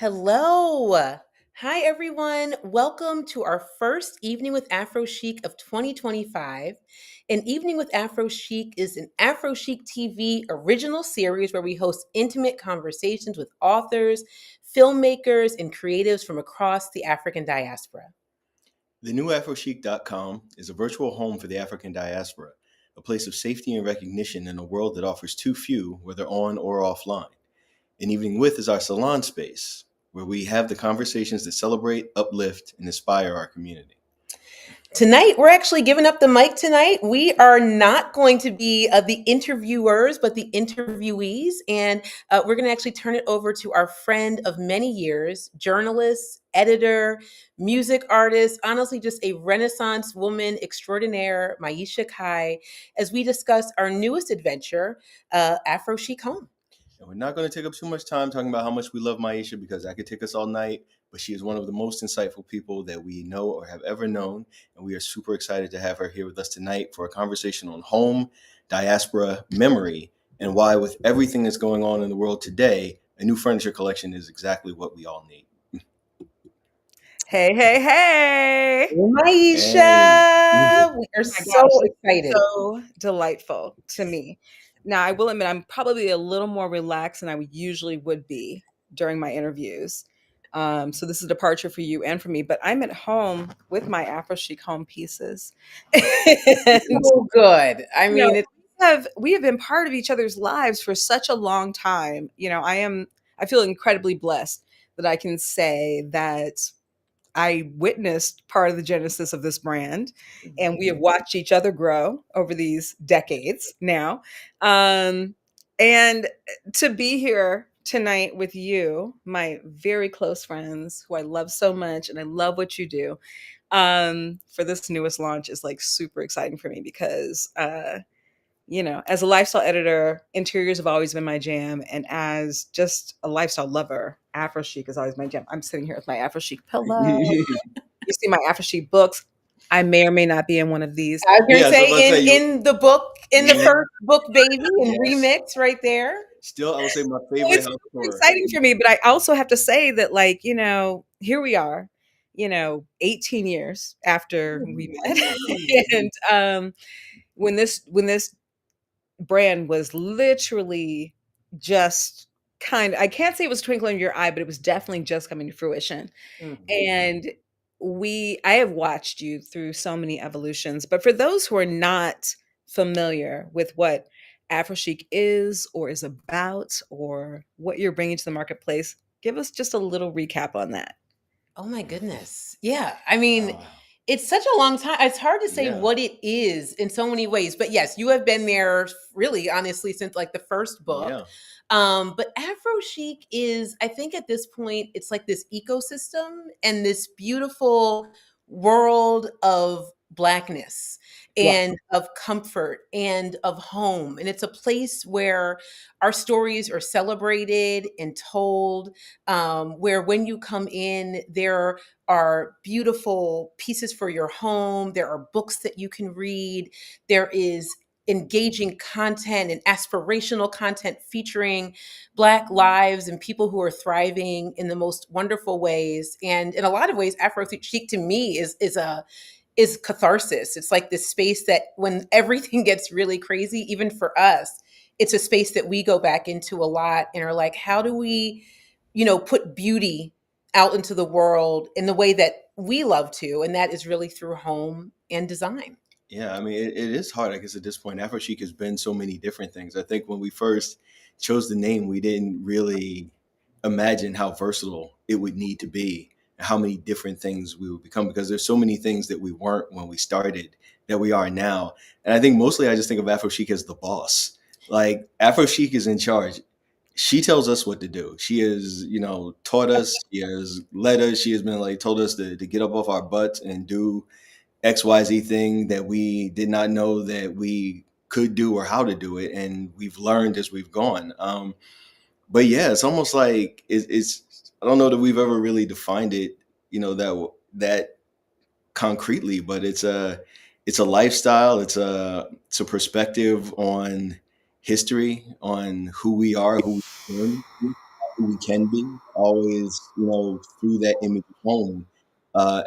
Hello. Hi, everyone. Welcome to our first Evening with AphroChic of 2025. An Evening with AphroChic is an AphroChic TV original series where we host intimate conversations with authors, filmmakers, and creatives from across the African diaspora. The new AphroChic.com is a virtual home for the African diaspora, a place of safety and recognition in a world that offers too few, whether on or offline. An Evening With is our salon space, where we have the conversations that celebrate, uplift, and inspire our community. Tonight, we're actually giving up the mic tonight. We are not going to be the interviewers, but the interviewees. And we're going to actually turn it over to our friend of many years, journalist, editor, music artist, honestly, just a Renaissance woman extraordinaire, Maiysha, as we discuss our newest adventure, AphroChic Home. And we're not going to take up too much time talking about how much we love Maiysha because that could take us all night. But she is one of the most insightful people that we know or have ever known. And we are super excited to have her here with us tonight for a conversation on home, diaspora, memory, and why, with everything that's going on in the world today, a new furniture collection is exactly what we all need. Hey. Maiysha, Hey. we are so excited. So delightful to me. Now, I will admit, I'm probably a little more relaxed than I usually would be during my interviews. So this is a departure for you and for me, but I'm at home with my AphroChic home pieces. So good. I mean, we have been part of each other's lives for such a long time. I feel incredibly blessed that I can say that I witnessed part of the genesis of this brand, and we have watched each other grow over these decades now. And to be here tonight with you, my very close friends who I love so much, and I love what you do, for this newest launch is like super exciting for me because, as a lifestyle editor, interiors have always been my jam. And as just a lifestyle lover, AphroChic is always my jam. I'm sitting here with my AphroChic pillow. You see my AphroChic books. I may or may not be in one of these. I was going to say in the book, in the first book, baby, and remix right there. Still, I would say my favorite It's exciting for me, but I also have to say that, here we are, 18 years after we met. And when this brand was literally just I can't say it was twinkling in your eye, but it was definitely just coming to fruition. Mm-hmm. And I have watched you through so many evolutions, but for those who are not familiar with what AphroChic is or is about or what you're bringing to the marketplace, give us just a little recap on that. Oh my goodness. Yeah. I mean, it's such a long time. It's hard to say what it is in so many ways, but yes, you have been there really, honestly, since like the first book. Yeah. But AphroChic is, I think at this point, it's like this ecosystem and this beautiful world of Blackness and of comfort and of home. And it's a place where our stories are celebrated and told, where when you come in, there are beautiful pieces for your home. There are books that you can read. There is engaging content and aspirational content featuring Black lives and people who are thriving in the most wonderful ways. And in a lot of ways, AphroChic to me is catharsis. It's like this space that when everything gets really crazy, even for us, it's a space that we go back into a lot and are like, how do we, put beauty out into the world in the way that we love to? And that is really through home and design. Yeah, I mean, it is hard, I guess, at this point. AphroChic has been so many different things. I think when we first chose the name, we didn't really imagine how versatile it would need to be and how many different things we would become, because there's so many things that we weren't when we started that we are now. And I think mostly I just think of AphroChic as the boss. Like, AphroChic is in charge. She tells us what to do. She has, taught us, she has led us, she has been told us to get up off our butts and do XYZ thing that we did not know that we could do or how to do it. And we've learned as we've gone. But yeah, it's almost like it's I don't know that we've ever really defined it, that concretely, but it's a lifestyle. It's a perspective on history, on who we are, who we've been, who we can be, always, through that image of home,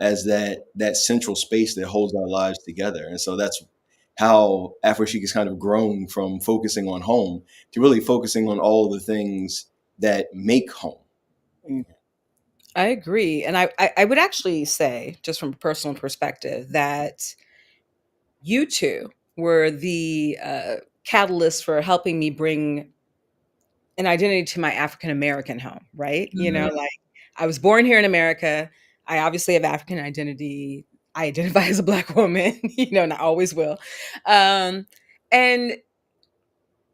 as that central space that holds our lives together. And so that's how AphroChic has kind of grown from focusing on home to really focusing on all the things that make home. I agree. And I would actually say, just from a personal perspective, that you two were the catalyst for helping me bring an identity to my African American home, right? Like, I was born here in America. I obviously have African identity. I identify as a Black woman, and I always will. And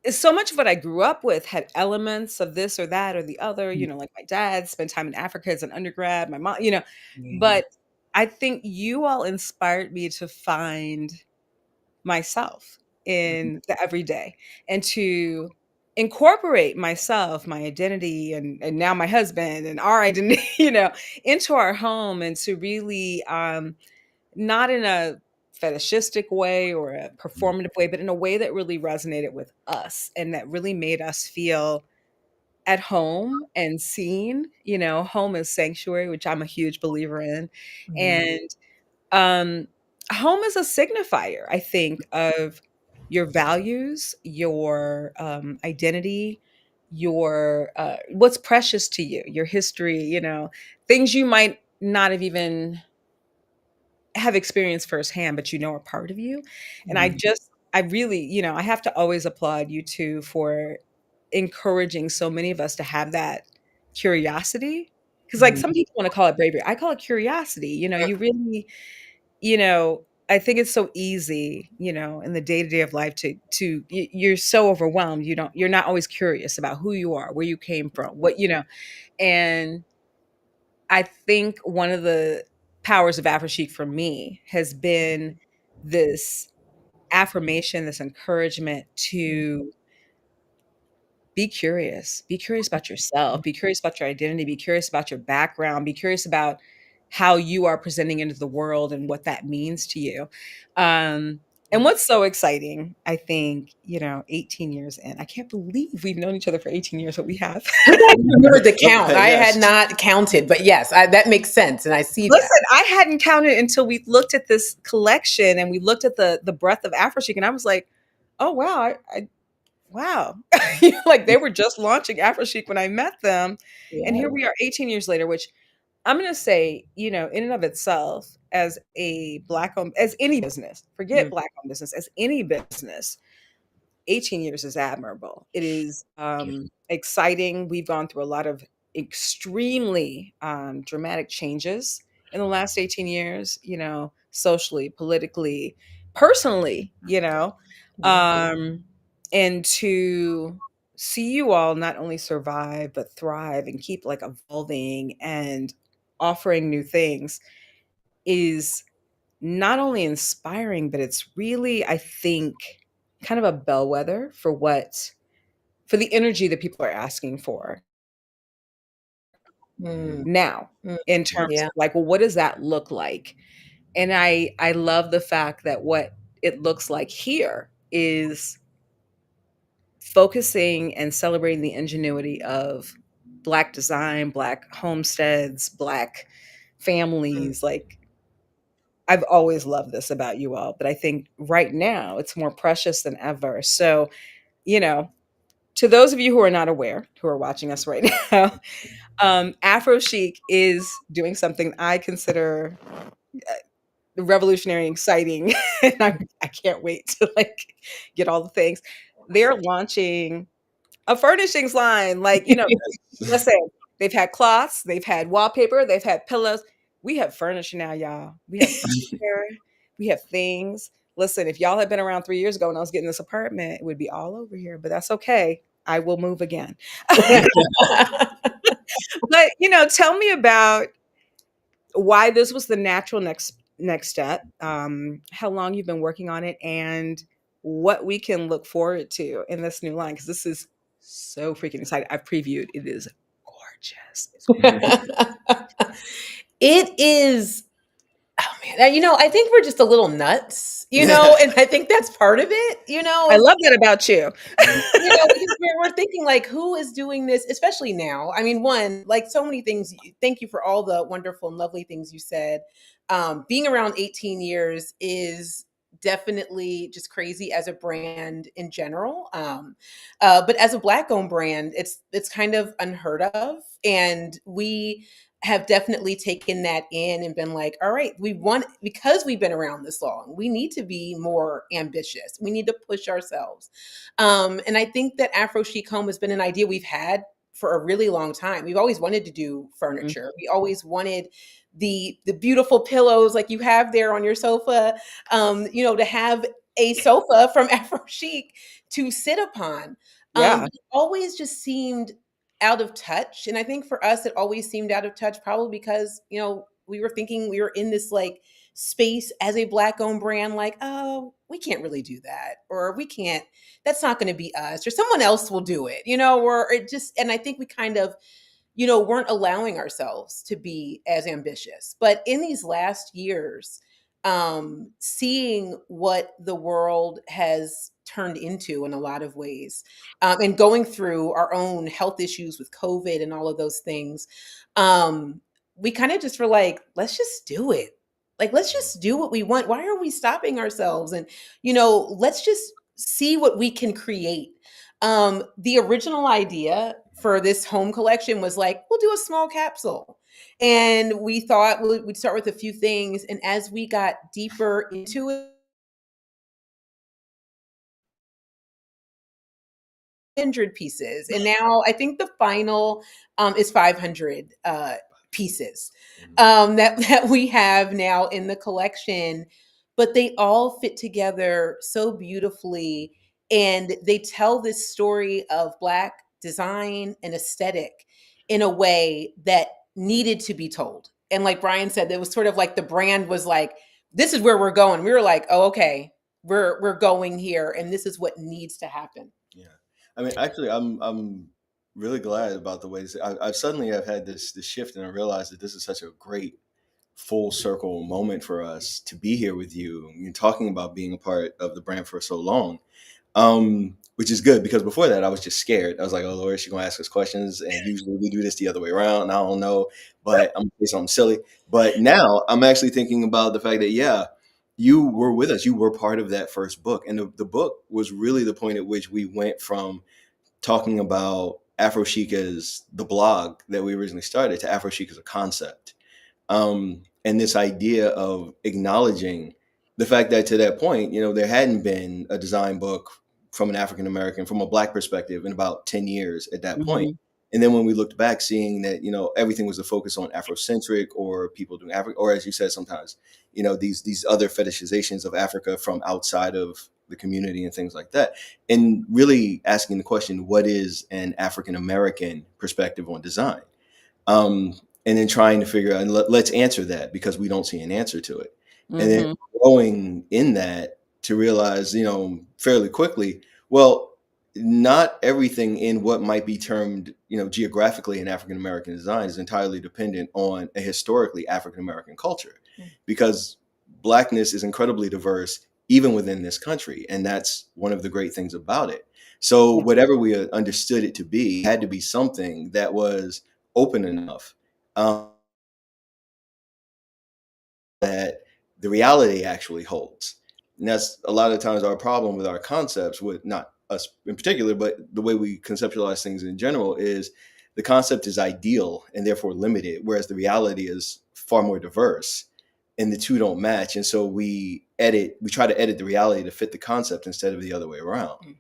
so much of what I grew up with had elements of this or that or the other, like my dad spent time in Africa as an undergrad, my mom, but I think you all inspired me to find myself in the everyday and to incorporate myself, my identity, and now my husband and our identity, into our home, and to really, not in a fetishistic way or a performative way, but in a way that really resonated with us and that really made us feel at home and seen. Home is sanctuary, which I'm a huge believer in. And um, home is a signifier, I think, of your values, your identity, your what's precious to you, your history, things you might not have even have experienced firsthand, but are part of you. And I really, I have to always applaud you two for encouraging so many of us to have that curiosity. Because, like, some people want to call it bravery. I call it curiosity. You really, I think it's so easy, in the day-to-day of life you're so overwhelmed. You're not always curious about who you are, where you came from, and I think one of the powers of AphroChic for me has been this affirmation, this encouragement to be curious. Be curious about yourself. Be curious about your identity. Be curious about your background. Be curious about how you are presenting into the world and what that means to you. And what's so exciting, I think, 18 years in, I can't believe we've known each other for 18 years, but we have. I remember the count. I had not counted, but yes, that makes sense. And I see that. Listen, I hadn't counted until we looked at this collection and we looked at the breadth of AphroChic, and I was like, oh, wow. Wow. Like, they were just launching AphroChic when I met them. Yeah. And here we are 18 years later, which I'm going to say, in and of itself, as a Black-owned, as any business, forget Black-owned business, as any business, 18 years is admirable. It is exciting. We've gone through a lot of extremely dramatic changes in the last 18 years, socially, politically, personally, and to see you all not only survive, but thrive and keep, like, evolving and offering new things is not only inspiring, but it's really, I think, kind of a bellwether for the energy that people are asking for now, in terms of, like, well, what does that look like? And I love the fact that what it looks like here is focusing and celebrating the ingenuity of Black design, Black homesteads, Black families. Like, I've always loved this about you all, but I think right now it's more precious than ever. So, to those of you who are not aware, who are watching us right now, AphroChic is doing something I consider revolutionary and exciting. And I can't wait to, like, get all the things. They're launching a furnishings line. Like, listen, they've had cloths, they've had wallpaper, they've had pillows. We have furniture now, y'all. We have furniture, we have things. Listen, if y'all had been around 3 years ago when I was getting this apartment, it would be all over here, but that's okay. I will move again. But, tell me about why this was the natural next step, how long you've been working on it, and what we can look forward to in this new line, because this is so freaking exciting. I've previewed. It is gorgeous. It is Oh man, I think we're just a little nuts, and I think that's part of it. I love that about you. Because we're thinking like, who is doing this, especially now? I mean, one, like so many things. Thank you for all the wonderful and lovely things you said. Being around 18 years is definitely just crazy as a brand in general. But as a Black-owned brand, it's kind of unheard of, and we have definitely taken that in and been like, all right, we want, because we've been around this long, we need to be more ambitious. We need to push ourselves. And I think that AphroChic home has been an idea we've had for a really long time. We've always wanted to do furniture. We always wanted the beautiful pillows like you have there on your sofa, to have a sofa from AphroChic to sit upon. Yeah. But it always just seemed out of touch. And I think for us, it always seemed out of touch, probably because, we were thinking we were in this like space as a Black-owned brand, like, oh, we can't really do that, or we can't, that's not going to be us, or someone else will do it, or it just, and I think we kind of, weren't allowing ourselves to be as ambitious. But in these last years, seeing what the world has turned into in a lot of ways, and going through our own health issues with COVID and all of those things, we kind of just were like, let's just do it. Like, let's just do what we want. Why are we stopping ourselves? And, let's just see what we can create. The original idea for this home collection was like, we'll do a small capsule. And we thought we'd start with a few things. And as we got deeper into it, 100 pieces. And now I think the final is 500 pieces that we have now in the collection. But they all fit together so beautifully. And they tell this story of Black design and aesthetic in a way that needed to be told. And like Bryan said, it was sort of like the brand was like, this is where we're going. We were like, oh, okay, we're going here, and this is what needs to happen. Yeah. I mean, actually, I'm really glad about the ways I suddenly have had this shift, and I realized that this is such a great full circle moment for us to be here with you. You're talking about being a part of the brand for so long, which is good, because before that I was just scared. I was like, oh Lord, she's gonna ask us questions, and usually we do this the other way around. And I don't know, but I'm gonna say something silly. But now I'm actually thinking about the fact that, yeah, you were with us. You were part of that first book, and the book was really the point at which we went from talking about AphroChic as the blog that we originally started to AphroChic as a concept. And this idea of acknowledging the fact that to that point, there hadn't been a design book from an African American, from a Black perspective, in about 10 years at that point. Mhm. And then when we looked back, seeing that, everything was a focus on Afrocentric, or people doing Africa, or as you said, sometimes, these other fetishizations of Africa from outside of the community and things like that. And really asking the question, what is an African American perspective on design? And then trying to figure out, and let's answer that, because we don't see an answer to it. And then Mhm. growing in that to realize, fairly quickly, well, not everything in what might be termed, geographically an African American design is entirely dependent on a historically African American culture, because Blackness is incredibly diverse even within this country. And that's one of the great things about it. So Yeah. whatever we understood it to be had to be something that was open enough, um, that the reality actually holds. And that's a lot of times our problem with our concepts, with not us in particular, but the way we conceptualize things in general, is the concept is ideal and therefore limited, whereas the reality is far more diverse, and the two don't match. And so we try to edit the reality to fit the concept instead of the other way around.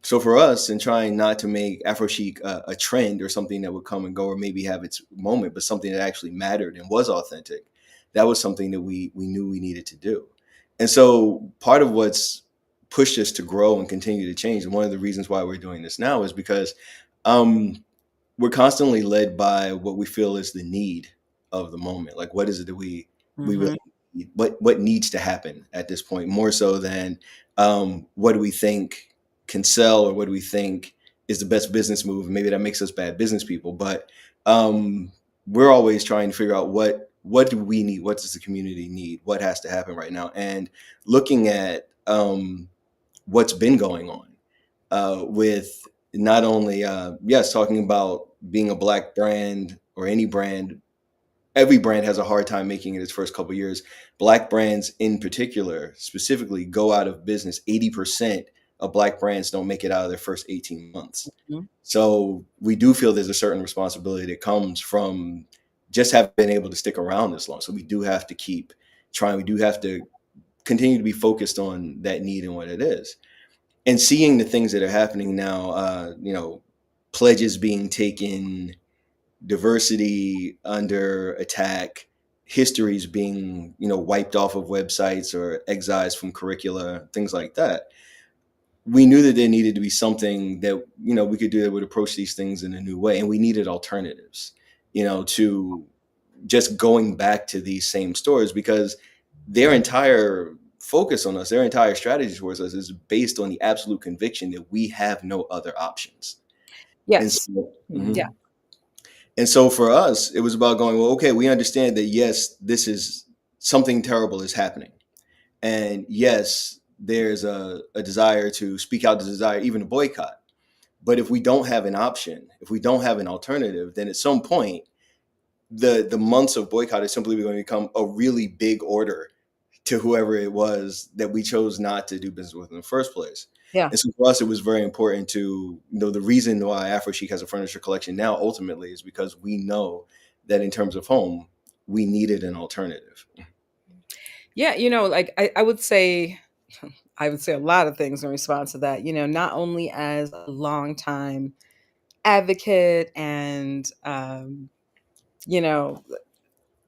So for us, in trying not to make AphroChic a trend or something that would come and go, or maybe have its moment, but something that actually mattered and was authentic, that was something that we knew we needed to do. And so part of what's pushed us to grow and continue to change, and one of the reasons why we're doing this now, is because we're constantly led by what we feel is the need of the moment. Like, what is it that we really need? What needs to happen at this point, more so than what do we think can sell, or what do we think is the best business move? Maybe that makes us bad business people, but we're always trying to figure out what what do we need? What does the community need? What has to happen right now? And looking at what's been going on with not only yes, talking about being a Black brand or any brand. Every brand has a hard time making it its first couple of years. Black brands in particular, specifically, go out of business. 80% of Black brands don't make it out of their first 18 months. Mhm. So we do feel there's a certain responsibility that comes from just having been able to stick around this long. So we do have to keep trying. We do have to continue to be focused on that need and what it is. And seeing the things that are happening now, pledges being taken, diversity under attack, histories being wiped off of websites or excised from curricula, things like that. We knew that there needed to be something that we could do that would approach these things in a new way, and we needed alternatives to just going back to these same stores, because their entire focus on us, their entire strategy towards us is based on the absolute conviction that we have no other options. And Yes. so, Yeah. and so for us, it was about going, well, okay, we understand that, yes, this is something terrible is happening. And yes, there's a desire to speak out, the desire even to boycott. But if we don't have an option, if we don't have an alternative, then at some point, the months of boycott is simply going to become a really big order to whoever it was that we chose not to do business with in the first place. Yeah. And so for us, it was very important to the reason why AphroChic has a furniture collection now ultimately is because we know that in terms of home, we needed an alternative. Yeah, like I would say a lot of things in response to that. Not only as a longtime advocate and you know,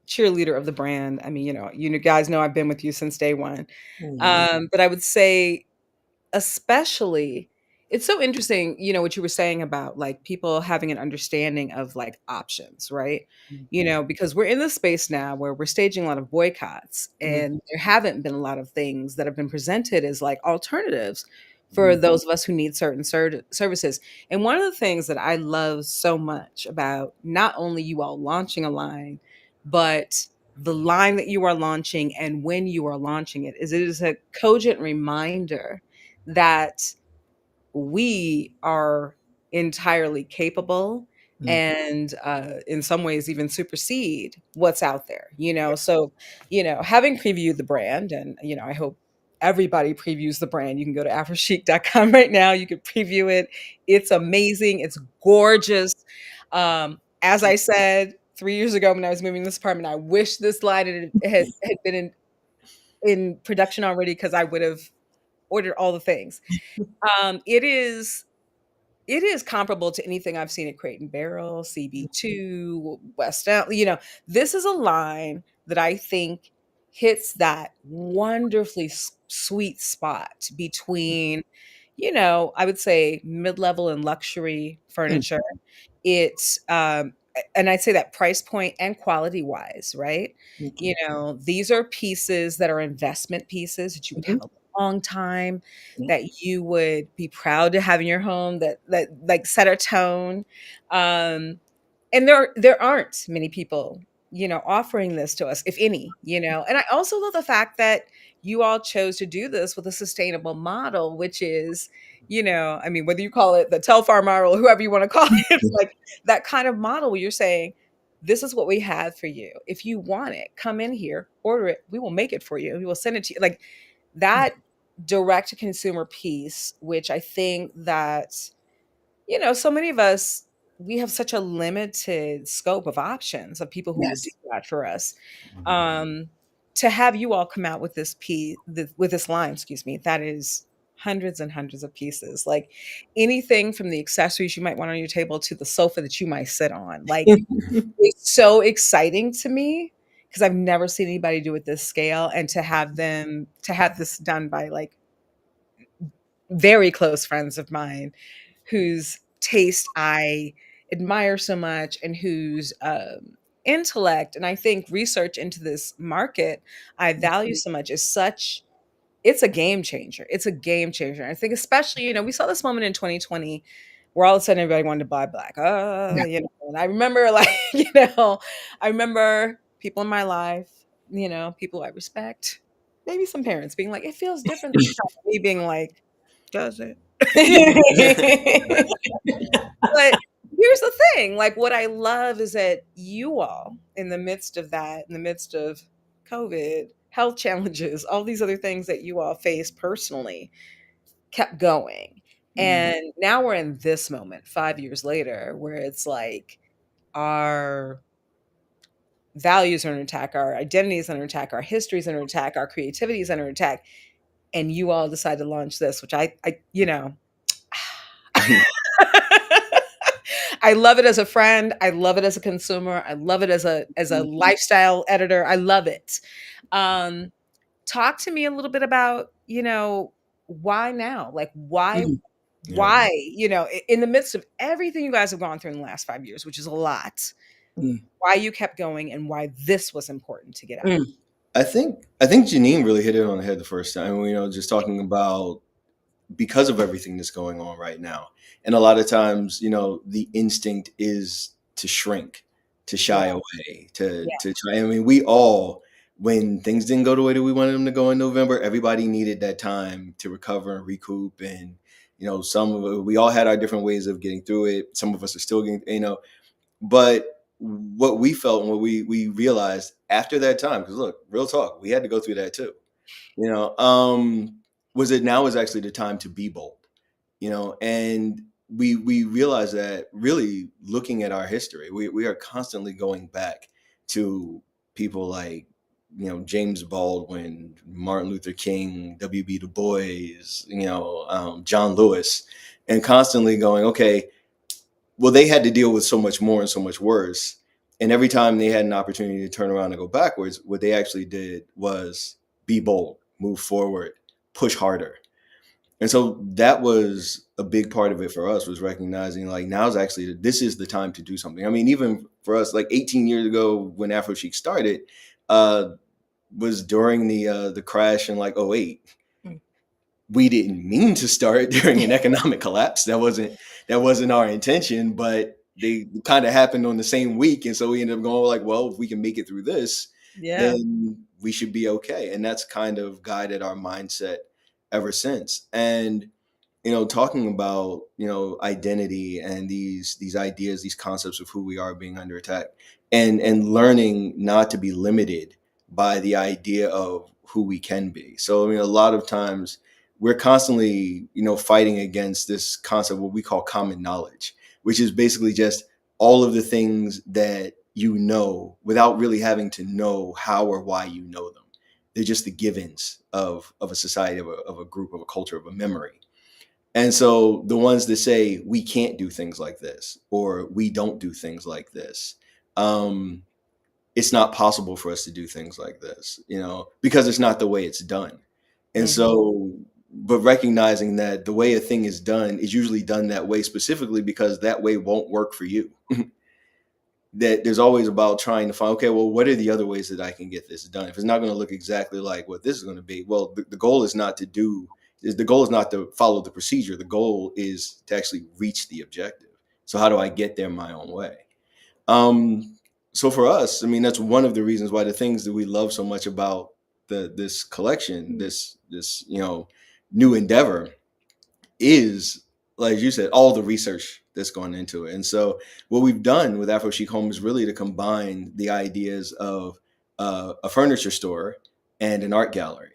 cheerleader of the brand. I mean, you guys know I've been with you since day one. But I would say especially it's so interesting, what you were saying about like people having an understanding of like options, right? Because we're in this space now where we're staging a lot of boycotts and there haven't been a lot of things that have been presented as like alternatives for those of us who need certain services. And one of the things that I love so much about not only you all launching a line, but the line that you are launching and when you are launching it is a cogent reminder that we are entirely capable and in some ways even supersede what's out there. So having previewed the brand, and I hope everybody previews the brand. You can go to AphroChic.com right now. You can preview it. It's amazing. It's gorgeous. As I said 3 years ago when I was moving this apartment, I wish this line had been in production already, because I would have ordered all the things. It is comparable to anything I've seen at Crate and Barrel, CB2, West End. This is a line that I think hits that wonderfully sweet spot between, I would say mid-level and luxury furniture. It's and I'd say that price point and quality wise, right? These are pieces that are investment pieces that you would have a long time, that you would be proud to have in your home, that like set a tone. And there aren't many people, offering this to us, if any. And I also love the fact that you all chose to do this with a sustainable model, which is, I mean, whether you call it the Telfar model or whoever you want to call it, it's like that kind of model where you're saying, this is what we have for you. If you want it, come in here, order it. We will make it for you. We will send it to you. Like that direct to consumer piece, which I think that, so many of us, we have such a limited scope of options of people who will do that for us. To have you all come out with this piece, with this line, excuse me, that is hundreds and hundreds of pieces, like anything from the accessories you might want on your table to the sofa that you might sit on. Like it's so exciting to me because I've never seen anybody do it this scale, and to have this done by like very close friends of mine whose taste I admire so much, and whose intellect and I think research into this market I value so much, it's a game changer. It's a game changer. I think especially, we saw this moment in 2020 where all of a sudden everybody wanted to buy black. And I remember I remember people in my life, people I respect, maybe some parents being like, it feels different this time. Me being like, does it? But here's the thing, like, what I love is that you all, in the midst of that, in the midst of COVID, health challenges, all these other things that you all face personally, kept going. And now we're in this moment 5 years later where it's like our values are under attack, our identity is under attack, our history is under attack, our creativity is under attack. And you all decide to launch this, which I I love it as a friend. I love it as a consumer. I love it as a lifestyle editor. I love it. Talk to me a little bit about, why now? Like why why, in the midst of everything you guys have gone through in the last 5 years, which is a lot, why you kept going and why this was important to get out. I think Jeanine really hit it on the head the first time. Just talking about, because of everything that's going on right now, and a lot of times, the instinct is to shrink, to shy away, to try. I mean, we all, when things didn't go the way that we wanted them to go in November, everybody needed that time to recover and recoup. And we all had our different ways of getting through it. Some of us are still getting, but what we felt and what we realized after that time, because look, real talk, we had to go through that too, was that now is actually the time to be bold, and we realized that really looking at our history, we are constantly going back to people like, James Baldwin, Martin Luther King, W.B. Du Bois, John Lewis, and constantly going, okay, well, they had to deal with so much more and so much worse. And every time they had an opportunity to turn around and go backwards, what they actually did was be bold, move forward, push harder. And so that was a big part of it for us, was recognizing like this is the time to do something. I mean, even for us, like 18 years ago when AphroChic started, was during the crash in like 2008. We didn't mean to start during an economic collapse. That wasn't our intention, but they kind of happened on the same week. And so we ended up going like, well, if we can make it through this, then we should be okay. And that's kind of guided our mindset ever since. And, talking about, identity and these ideas, these concepts of who we are being under attack, and learning not to be limited by the idea of who we can be. So, a lot of times we're constantly, fighting against this concept, what we call common knowledge, which is basically just all of the things that without really having to know how or why you know them. They're just the givens of a society, of a group, of a culture, of a memory. And so the ones that say we can't do things like this, or we don't do things like this, it's not possible for us to do things like this, because it's not the way it's done. And so, but recognizing that the way a thing is done is usually done that way specifically because that way won't work for you. That there's always about trying to find, okay, well, what are the other ways that I can get this done? If it's not going to look exactly like what this is going to be, well, the goal is not to follow the procedure. The goal is to actually reach the objective. So how do I get there my own way? So for us, I mean, that's one of the reasons why the things that we love so much about this collection, this new endeavor, is, like you said, all the research that's gone into it. And so what we've done with AphroChic Home is really to combine the ideas of a furniture store and an art gallery.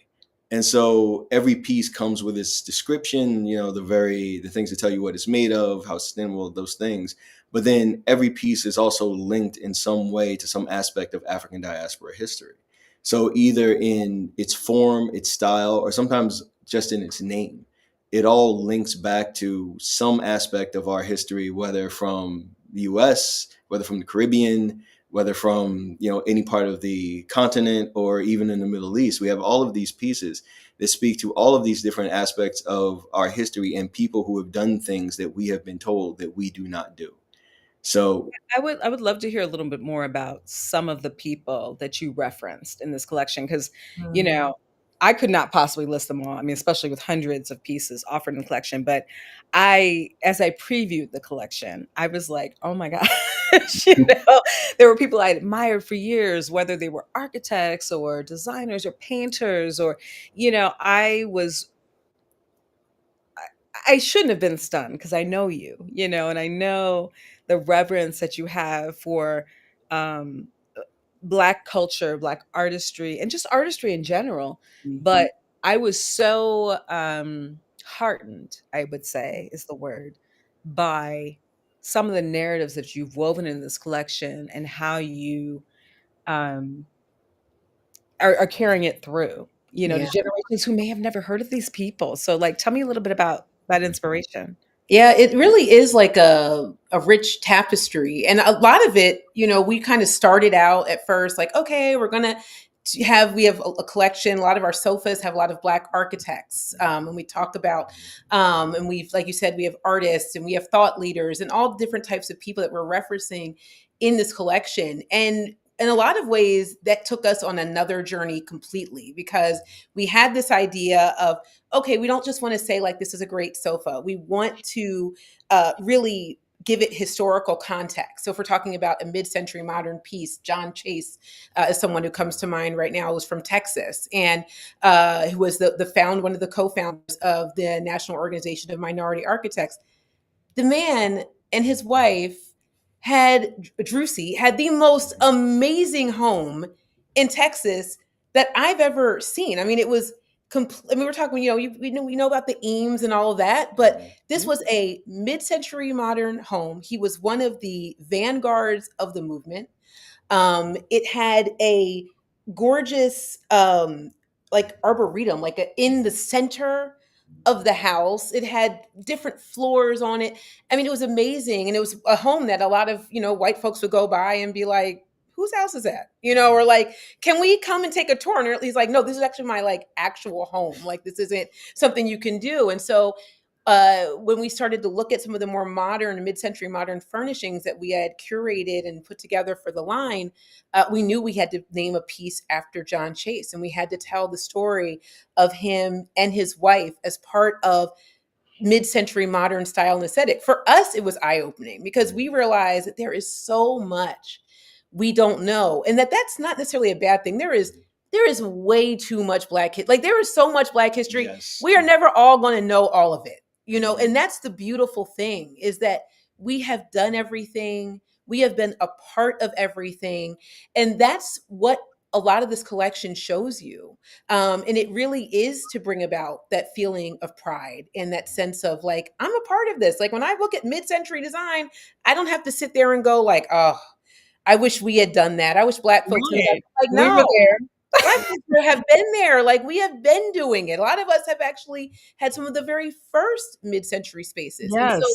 And so every piece comes with its description, the things that tell you what it's made of, how sustainable, those things. But then every piece is also linked in some way to some aspect of African diaspora history. So either in its form, its style, or sometimes just in its name, it all links back to some aspect of our history, whether from the US, whether from the Caribbean, whether from, any part of the continent, or even in the Middle East. We have all of these pieces that speak to all of these different aspects of our history and people who have done things that we have been told that we do not do. So I would love to hear a little bit more about some of the people that you referenced in this collection, because I could not possibly list them all. I mean, especially with hundreds of pieces offered in the collection. But as I previewed the collection, I was like, oh my gosh, there were people I admired for years, whether they were architects or designers or painters, or, I shouldn't have been stunned because I know you, and I know the reverence that you have for um, Black culture, Black artistry, and just artistry in general. But I was so heartened, I would say is the word, by some of the narratives that you've woven in this collection and how you um, are carrying it through, to Yeah. generations who may have never heard of these people. So, like, tell me a little bit about that inspiration. Yeah, it really is like a rich tapestry. And a lot of it, we kind of started out at first like, okay, we're going to we have a collection. A lot of our sofas have a lot of Black architects. And we talk about, and we've, like you said, we have artists and we have thought leaders and all different types of people that we're referencing in this collection. And in a lot of ways, that took us on another journey completely, because we had this idea of, okay, we don't just want to say like, this is a great sofa. We want to really give it historical context. So if we're talking about a mid-century modern piece, John Chase is someone who comes to mind right now, who's from Texas, and who was one of the co-founders of the National Organization of Minority Architects. The man and his wife Drusy had the most amazing home in Texas that I've ever seen. I mean, it was we're talking, we know about the Eames and all of that, but this was a mid-century modern home. He was one of the vanguards of the movement. It had a gorgeous, like arboretum, in the center of the house. It had different floors on it. I mean, it was amazing. And it was a home that a lot of, white folks would go by and be like, whose house is that? Or like, can we come and take a tour? And he's like, no, this is actually my like actual home. Like, this isn't something you can do. And so when we started to look at some of the more modern, mid-century modern furnishings that we had curated and put together for the line, we knew we had to name a piece after John Chase, and we had to tell the story of him and his wife as part of mid-century modern style and aesthetic. For us, it was eye-opening because we realized that there is so much we don't know, and that's not necessarily a bad thing. There is way too much like there is so much Black history. Yes. We are never all going to know all of it. And that's the beautiful thing, is that we have done everything. We have been a part of everything. And that's what a lot of this collection shows you. And it really is to bring about that feeling of pride and that sense of like, I'm a part of this. Like when I look at mid-century design, I don't have to sit there and go like, oh, I wish we had done that. I wish Black folks had done that. Like, no. We were there. Black people have been there. Like we have been doing it. A lot of us have actually had some of the very first mid-century spaces. Yes. And so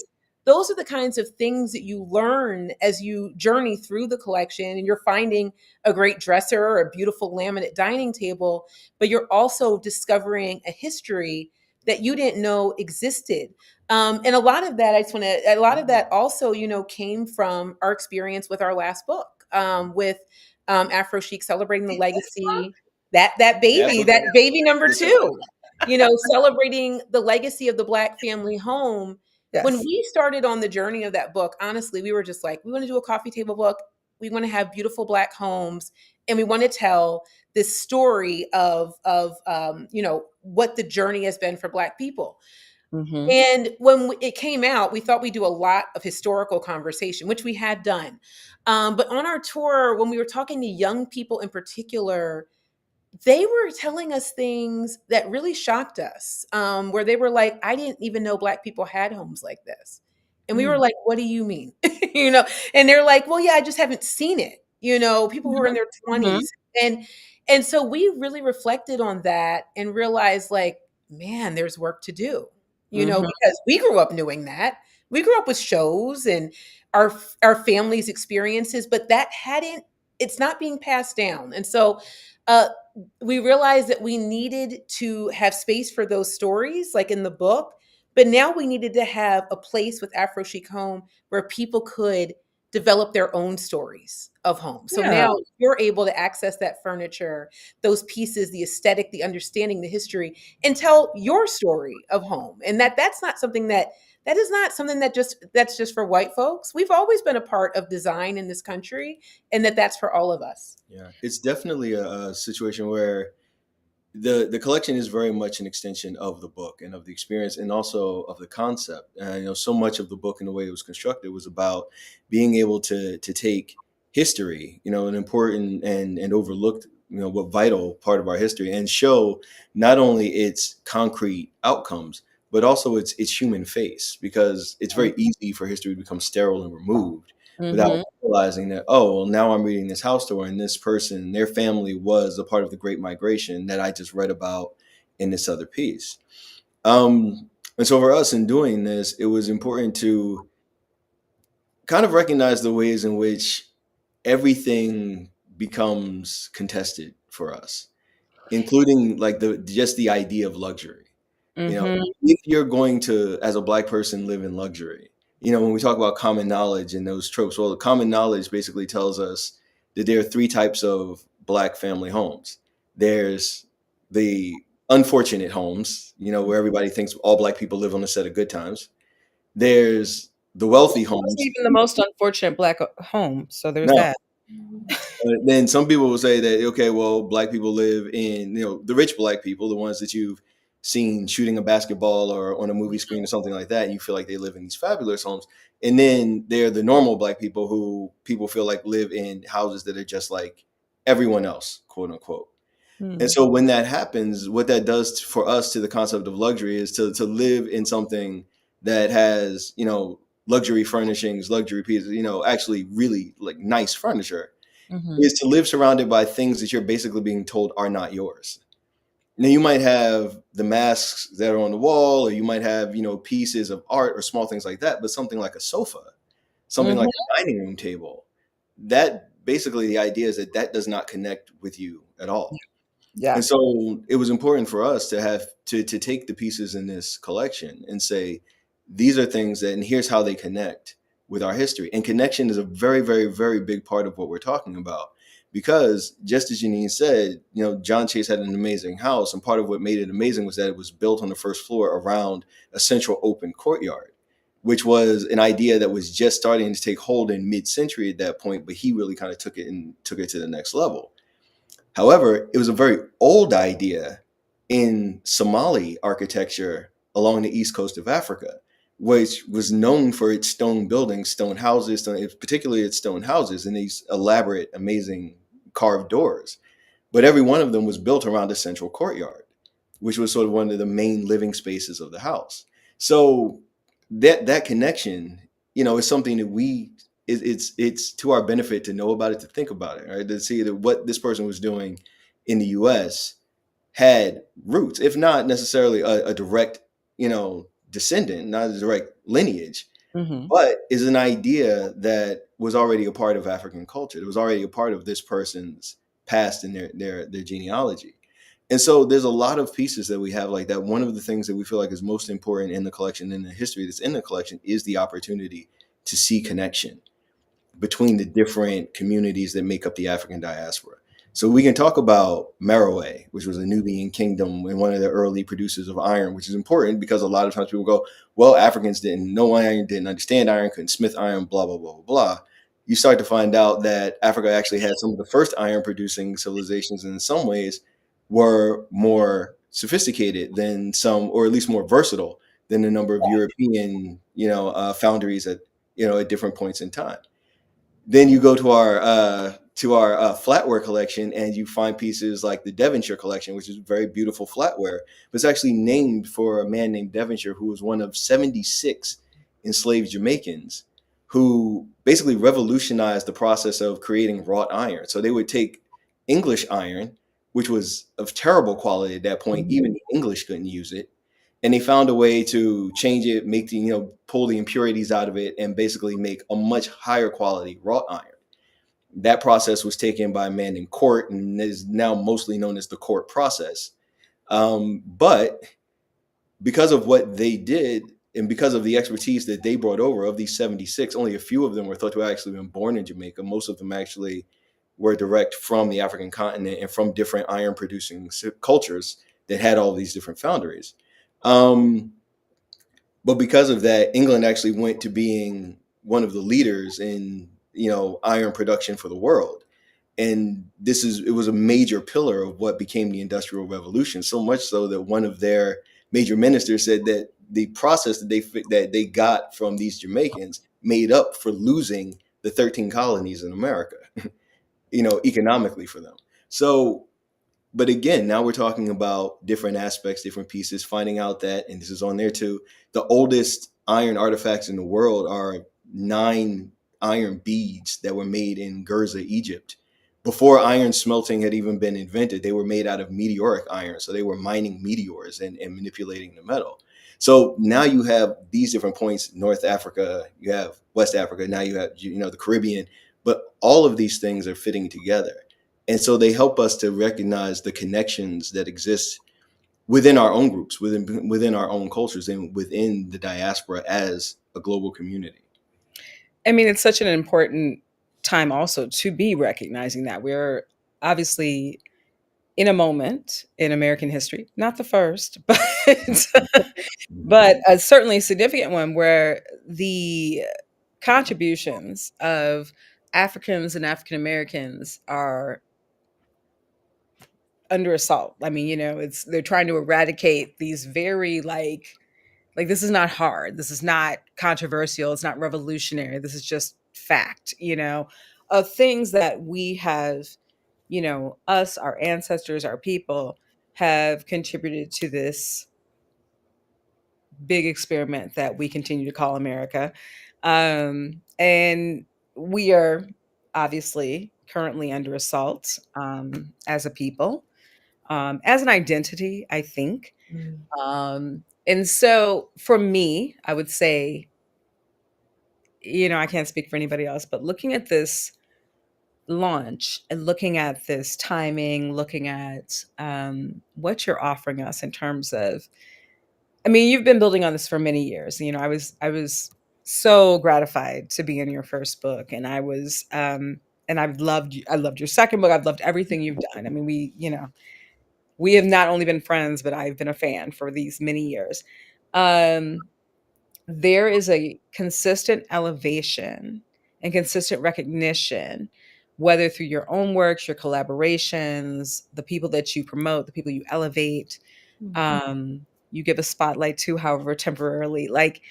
those are the kinds of things that you learn as you journey through the collection, and you're finding a great dresser or a beautiful laminate dining table, but you're also discovering a history that you didn't know existed. And a lot of that also, came from our experience with our last book, with AphroChic, celebrating the legacy, that baby number 2, celebrating the legacy of the Black family home. Yes. When we started on the journey of that book, honestly, we were just like, we want to do a coffee table book. We want to have beautiful Black homes, and we want to tell this story of what the journey has been for Black people. Mm-hmm. And when it came out, we thought we'd do a lot of historical conversation, which we had done. But on our tour, when we were talking to young people in particular, they were telling us things that really shocked us, where they were like, I didn't even know Black people had homes like this. And we were like, what do you mean? And they're like, well, yeah, I just haven't seen it. People who are in their 20s. Mm-hmm. And so we really reflected on that and realized like, man, there's work to do. Because we grew up doing that. We grew up with shows and our family's experiences, but it's not being passed down. And so we realized that we needed to have space for those stories, like in the book, but now we needed to have a place with AphroChic Home where people could develop their own stories of home. So Yeah. now you're able to access that furniture, those pieces, the aesthetic, the understanding, the history, and tell your story of home. And that's not something that is not something that's just for white folks. We've always been a part of design in this country, and that's for all of us. Yeah, it's definitely a situation where the collection is very much an extension of the book and of the experience and also of the concept. So much of the book and the way it was constructed was about being able to take history, an important and overlooked, but vital part of our history, and show not only its concrete outcomes but also its human face, because it's very easy for history to become sterile and removed without realizing that, oh, well, now I'm reading this house story and this person, their family was a part of the Great Migration that I just read about in this other piece. And so for us in doing this, it was important to kind of recognize the ways in which everything becomes contested for us, including like just the idea of luxury. If you're going to, as a Black person, live in luxury, when we talk about common knowledge and those tropes, well, the common knowledge basically tells us that there are three types of Black family homes. There's the unfortunate homes, where everybody thinks all Black people live on a set of good times. There's the wealthy homes. Even the most unfortunate Black home. So there's No. that. Then some people will say that, okay, well, Black people live in, the rich Black people, the ones that you've seen shooting a basketball or on a movie screen or something like that, and you feel like they live in these fabulous homes. And then they're the normal Black people who people feel like live in houses that are just like everyone else, quote unquote. And so when that happens, what that does for us to the concept of luxury is to live in something that has, luxury furnishings, luxury pieces, actually really like nice furniture, is to live surrounded by things that you're basically being told are not yours. Now, you might have the masks that are on the wall, or you might have, pieces of art or small things like that, but something like a sofa, something like a dining room table, that basically the idea is that does not connect with you at all. Yeah. And so it was important for us to have to take the pieces in this collection and say, these are things that, and here's how they connect with our history. And connection is a very, very, very big part of what we're talking about. Because just as Jeanine said, John Chase had an amazing house. And part of what made it amazing was that it was built on the first floor around a central open courtyard, which was an idea that was just starting to take hold in mid-century at that point. But he really kind of took it to the next level. However, it was a very old idea in Somali architecture along the east coast of Africa, which was known for its stone buildings, stone houses, particularly its stone houses and these elaborate, amazing carved doors. But every one of them was built around a central courtyard, which was sort of one of the main living spaces of the house. So that connection, is something that it's to our benefit to know about it, to think about it, right? To see that what this person was doing in the U.S. had roots, if not necessarily a direct, descendant, not a direct lineage, but is an idea that was already a part of African culture. It was already a part of this person's past and their genealogy. And so there's a lot of pieces that we have like that. One of the things that we feel like is most important in the collection, in the history that's in the collection, is the opportunity to see connection between the different communities that make up the African diaspora. So we can talk about Meroe, which was a Nubian kingdom and one of the early producers of iron, which is important because a lot of times people go, well, Africans didn't know iron, didn't understand iron, couldn't smith iron, blah, blah, blah, blah, blah. You start to find out that Africa actually had some of the first iron producing civilizations, and in some ways were more sophisticated than some, or at least more versatile than a number of European, foundries at different points in time. Then you go to our flatware collection, and you find pieces like the Devonshire collection, which is very beautiful flatware, but it's actually named for a man named Devonshire, who was one of 76 enslaved Jamaicans who basically revolutionized the process of creating wrought iron. So they would take English iron, which was of terrible quality at that point, even the English couldn't use it. And they found a way to change it, make pull the impurities out of it, and basically make a much higher quality wrought iron. That process was taken by a man named Court and is now mostly known as the Court process. But because of what they did, and because of the expertise that they brought over, of these 76, only a few of them were thought to have actually been born in Jamaica. Most of them actually were direct from the African continent and from different iron producing cultures that had all these different foundries. But because of that, England actually went to being one of the leaders in, iron production for the world. And it was a major pillar of what became the Industrial Revolution. So much so that one of their major ministers said that the process that they got from these Jamaicans made up for losing the 13 colonies in America, economically for them. So, but again, now we're talking about different aspects, different pieces, finding out that, and this is on there too, the oldest iron artifacts in the world are 9 iron beads that were made in Gerza, Egypt. Before iron smelting had even been invented, they were made out of meteoric iron. So they were mining meteors and manipulating the metal. So now you have these different points: North Africa, you have West Africa, now you have, the Caribbean, but all of these things are fitting together. And so they help us to recognize the connections that exist within our own groups, within our own cultures, and within the diaspora as a global community. I mean, it's such an important time also to be recognizing that we're obviously in a moment in American history, not the first, but but a certainly significant one where the contributions of Africans and African Americans are under assault. I mean, they're trying to eradicate these very like this is not hard. This is not controversial. It's not revolutionary. This is just fact, of things that we have, us, our ancestors, our people have contributed to this big experiment that we continue to call America. And we are obviously currently under assault as a people, as an identity, I think. And so for me, I would say, I can't speak for anybody else, but looking at this launch and looking at this timing, looking at what you're offering us in terms of, I mean, you've been building on this for many years. I was so gratified to be in your first book, and I loved your second book. I've loved everything you've done. I mean, we have not only been friends, but I've been a fan for these many years. Um, there is a consistent elevation and consistent recognition, whether through your own works, your collaborations, the people that you promote, the people you elevate, you give a spotlight to, however temporarily, like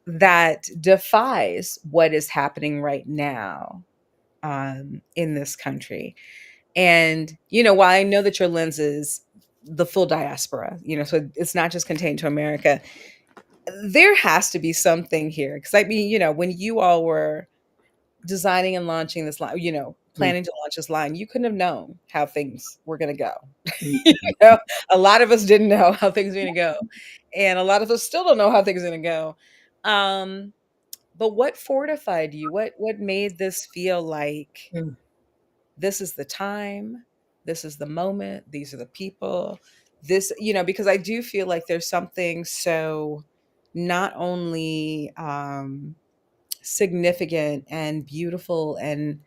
that defies what is happening right now in this country. And, while I know that your lens is the full diaspora, so it's not just contained to America, there has to be something here. Because I mean, when you all were designing and launching this line, planning to launch this line, you couldn't have known how things were going to go. A lot of us didn't know how things were going to go. And a lot of us still don't know how things are going to go. But what fortified you? What made this feel like this is the time, this is the moment, these are the people, because I do feel like there's something so not only significant and beautiful and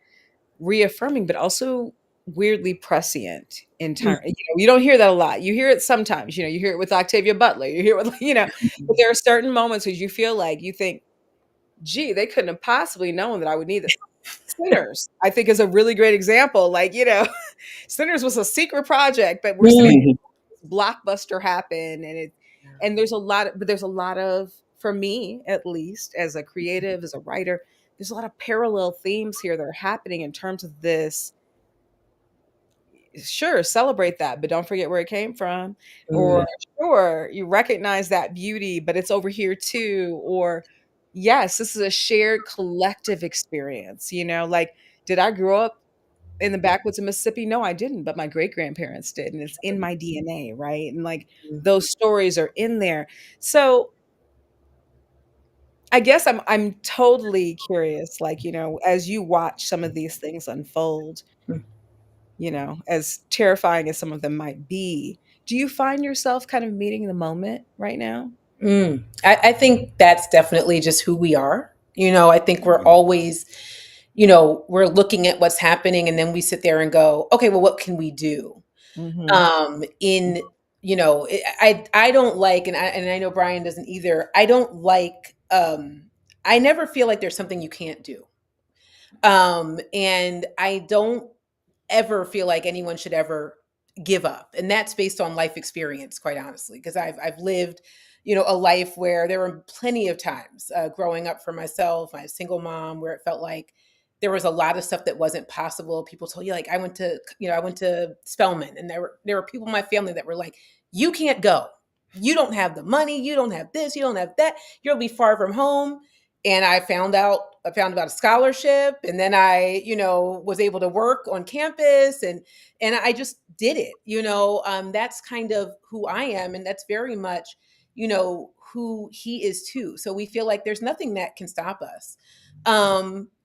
reaffirming, but also weirdly prescient in time. You don't hear that a lot. You hear it sometimes, you hear it with Octavia Butler, you hear it with, but there are certain moments where you feel like you think, gee, they couldn't have possibly known that I would need this. Sinners, I think, is a really great example. Like, Sinners was a secret project, but we're seeing blockbuster happen, and there's a lot of, for me at least, as a creative, as a writer, there's a lot of parallel themes here that are happening in terms of this. Sure, celebrate that, but don't forget where it came from. Or sure, you recognize that beauty, but it's over here too. Or yes, this is a shared collective experience. Like, did I grow up in the backwoods of Mississippi? No, I didn't, but my great grandparents did, and it's in my DNA, right? And like those stories are in there. So I guess I'm totally curious, like, as you watch some of these things unfold, as terrifying as some of them might be, do you find yourself kind of meeting the moment right now? I think that's definitely just who we are. I think we're Mhm. always, we're looking at what's happening and then we sit there and go, okay, well, what can we do? Mm-hmm. In, I don't like, and I know Bryan doesn't either. I don't like, I never feel like there's something you can't do. And I don't ever feel like anyone should ever give up. And that's based on life experience, quite honestly, because I've lived, a life where there were plenty of times growing up for myself. I was a single mom where it felt like there was a lot of stuff that wasn't possible. People told you, like, I went to Spelman, and there were people in my family that were like, you can't go. You don't have the money. You don't have this. You don't have that. You'll be far from home. And I found about a scholarship, and then I, was able to work on campus, and I just did it. That's kind of who I am, and that's very much, who he is too. So we feel like there's nothing that can stop us.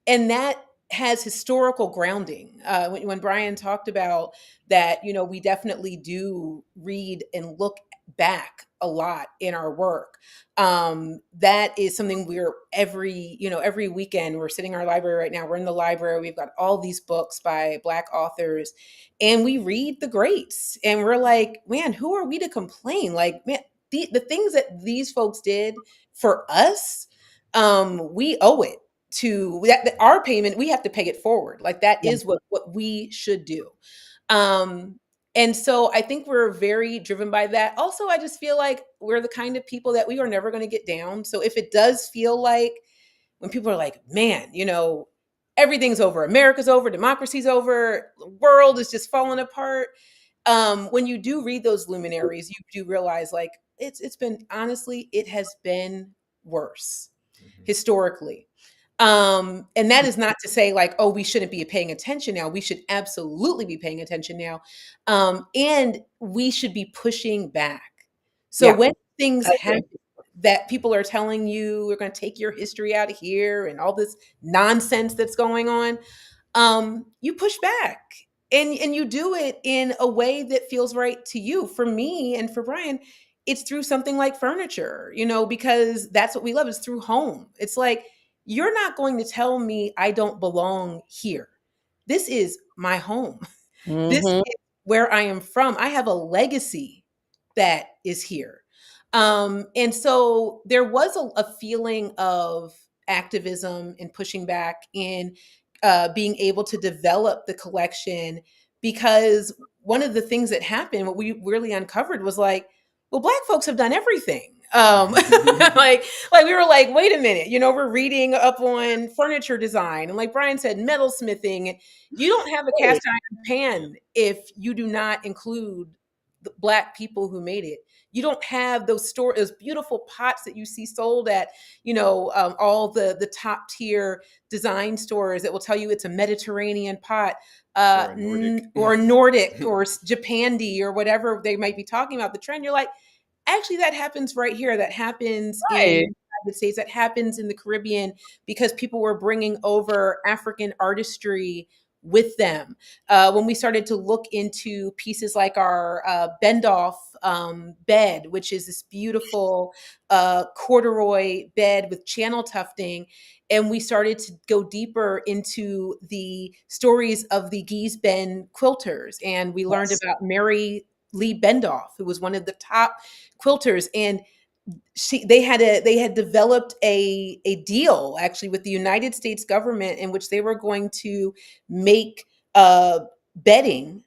And that has historical grounding. When Bryan talked about that, we definitely do read and look back a lot in our work. That is something we're every weekend we're sitting in our library right now. We're in the library. We've got all these books by Black authors, and we read the greats, and we're like, man, who are we to complain? Like, man, the things that these folks did for us, we owe it to that our payment. We have to pay it forward. Like, that Yeah. is what we should do. Um, and so I think we're very driven by that. Also, I just feel like we're the kind of people that we are never going to get down. So if it does feel like, when people are like, man, everything's over, America's over, democracy's over, the world is just falling apart. When you do read those luminaries, you do realize, like, it's been, honestly, it has been worse historically. And that is not to say, like, oh, we shouldn't be paying attention now. We should absolutely be paying attention now. And we should be pushing back. So Yeah. when things I happen that people are telling you, we're going to take your history out of here and all this nonsense that's going on, you push back, and you do it in a way that feels right to you. For me and for Bryan, it's through something like furniture, because that's what we love, is through home. It's like, you're not going to tell me I don't belong here. This is my home. This Mm-hmm. is where I am from. I have a legacy that is here. And so there was a feeling of activism and pushing back, and being able to develop the collection, because one of the things that happened, what we really uncovered, was like, well, Black folks have done everything. Like we were like, wait a minute, we're reading up on furniture design, and like Bryan said, metalsmithing. You don't have a cast iron pan if you do not include the Black people who made it. You don't have those beautiful pots that you see sold at, all the top tier design stores that will tell you it's a Mediterranean pot, Or a Nordic. or Nordic, or Japandi, or whatever they might be talking about, the trend. You're like, actually, that happens right here. That happens in Right. the United States. That happens in the Caribbean, because people were bringing over African artistry with them. When we started to look into pieces like our Bendoff bed, which is this beautiful corduroy bed with channel tufting, and we started to go deeper into the stories of the Gee's Bend quilters, and we learned Yes. about Mary Lee Bendoff, who was one of the top quilters, and they had developed a deal, actually, with the United States government, in which they were going to make bedding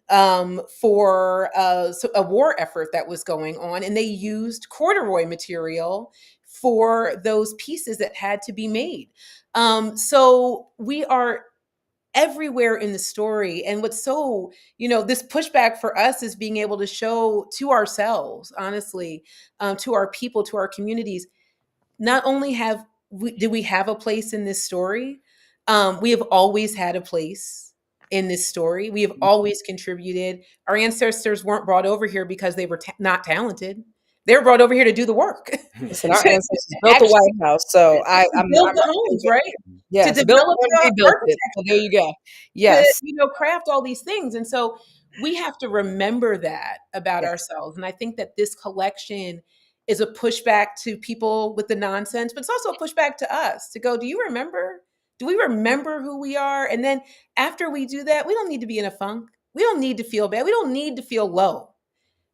for a war effort that was going on, and they used corduroy material for those pieces that had to be made. So we are everywhere in the story. And what's so, this pushback for us is being able to show to ourselves, honestly, to our people, to our communities, not only do we have a place in this story, we have always had a place in this story. We have always contributed. Our ancestors weren't brought over here because they were not talented. They were brought over here to do the work. Listen, our to ancestors built the actually White House, so I'm build I'm the not homes, right? To yes, built develop and the rebuilt it. So there architecture, you go. to Yes. craft all these things. And so we have to remember that about Yes. ourselves. And I think that this collection is a pushback to people with the nonsense, but it's also a pushback to us to go, do you remember? Do we remember who we are? And then after we do that, we don't need to be in a funk. We don't need to feel bad. We don't need to feel low.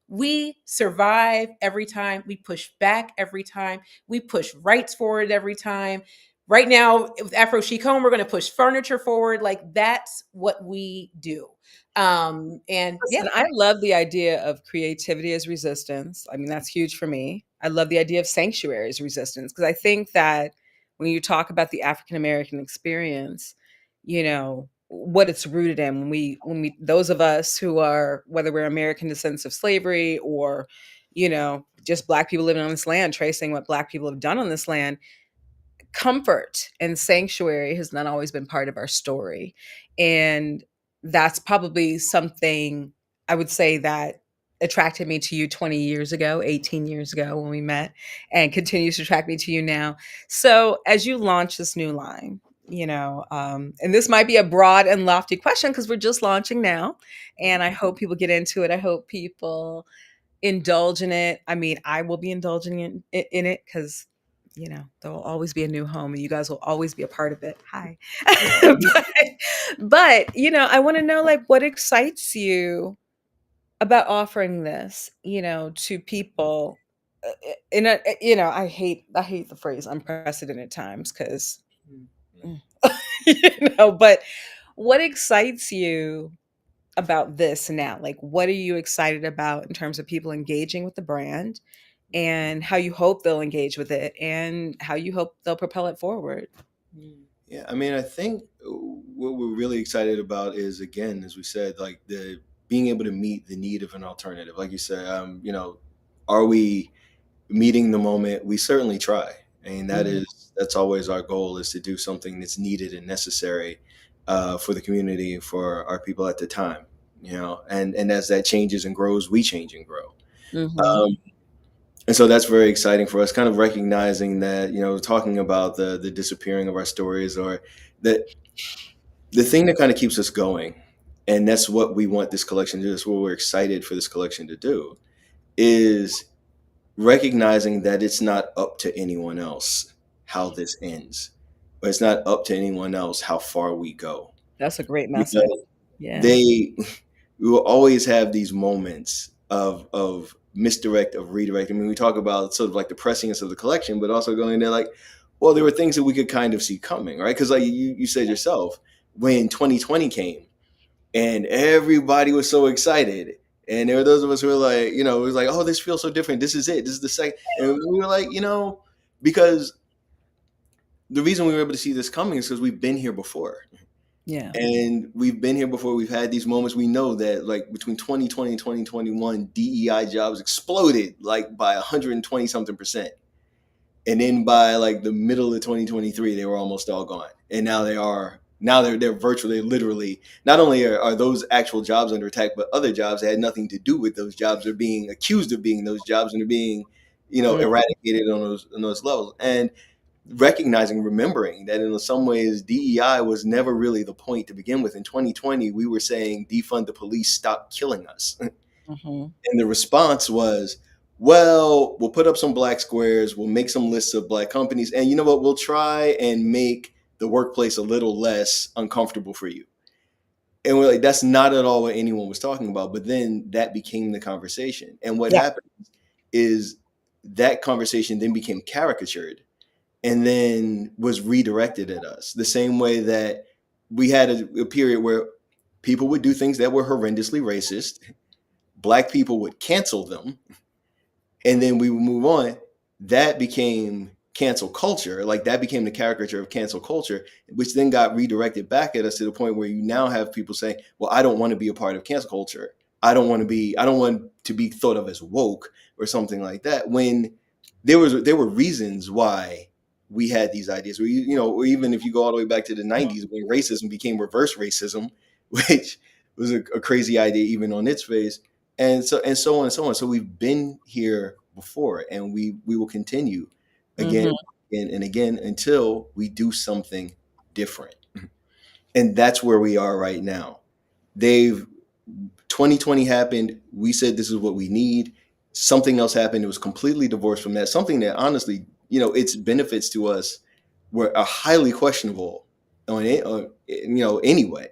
We survive every time. We push back every time. We push rights forward every time. Right now, with AphroChic Home, we're going to push furniture forward. Like, that's what we do. And Listen, I love the idea of creativity as resistance. I mean, that's huge for me. I love the idea of sanctuary as resistance because I think that when you talk about the African American experience, you know, what it's rooted in when we those of us who are, whether we're American descendants of slavery or, you know, just black people living on this land, tracing what black people have done on this land, comfort and sanctuary has not always been part of our story. And that's probably something I would say that attracted me to you 20 years ago, 18 years ago when we met, and continues to attract me to you now. So as you launch this new line, you know, and this might be a broad and lofty question because we're just launching now, and I hope people get into it. I hope people indulge in it. I mean, I will be indulging in it because, you know, there will always be a new home and you guys will always be a part of it. Hi. but, you know, I want to know, like, what excites you about offering this, you know, to people in a, you know, I hate the phrase unprecedented times because, you know, but what excites you about this now? Like, what are you excited about in terms of people engaging with the brand and how you hope they'll engage with it and how you hope they'll propel it forward? Yeah, I mean, I think what we're really excited about is, again, as we said, like the being able to meet the need of an alternative. Like you said, you know, are we meeting the moment? We certainly try. I mean, that's always our goal, is to do something that's needed and necessary for the community, for our people at the time. You know, and as that changes and grows, we change and grow. Mm-hmm. Um, and so that's very exciting for us, kind of recognizing that, you know, talking about the disappearing of our stories, or the thing that kind of keeps us going, and that's what we want this collection to do. That's what we're excited for this collection to do, is recognizing that it's not up to anyone else how this ends, but it's not up to anyone else how far we go. That's a great message. Because Yeah. we will always have these moments of misdirect, of redirect. I mean, we talk about sort of like the pressiness of the collection, but also going there like, well, there were things that we could kind of see coming, right? Because like you said yourself, when 2020 came and everybody was so excited, and there were those of us who were like, you know, it was like, oh, this feels so different. This is it. This is the second. And we were like, you know, because the reason we were able to see this coming is because we've been here before. Yeah. And we've been here before. We've had these moments. We know that like between 2020 and 2021, DEI jobs exploded like by 120 something percent. And then by like the middle of 2023, they were almost all gone. And now they're virtually, literally, not only are those actual jobs under attack, but other jobs that had nothing to do with those jobs are being accused of being those jobs, and are being, you know, eradicated on those levels. And recognizing, remembering that in some ways DEI was never really the point to begin with. In 2020, we were saying defund the police, stop killing us. Mm-hmm. And the response was, well, we'll put up some black squares, we'll make some lists of black companies, and you know what, we'll try and make the workplace a little less uncomfortable for you. And we're like, that's not at all what anyone was talking about. But then that became the conversation. And what happened is that conversation then became caricatured and then was redirected at us. The same way that we had a period where people would do things that were horrendously racist, black people would cancel them, and then we would move on. That became cancel culture. Like that became the caricature of cancel culture, which then got redirected back at us to the point where you now have people saying, well, I don't want to be a part of cancel culture. I don't want to be thought of as woke or something like that. When there were reasons why we had these ideas. You know, or even if you go all the way back to the 90s when racism became reverse racism, which was a crazy idea even on its face. And so on and so on. So we've been here before, and we will continue again and again until we do something different. And that's where we are right now. 2020 happened. We said this is what we need. something else happened. It was completely divorced from that. Something that honestly, its benefits to us are highly questionable on it, anyway.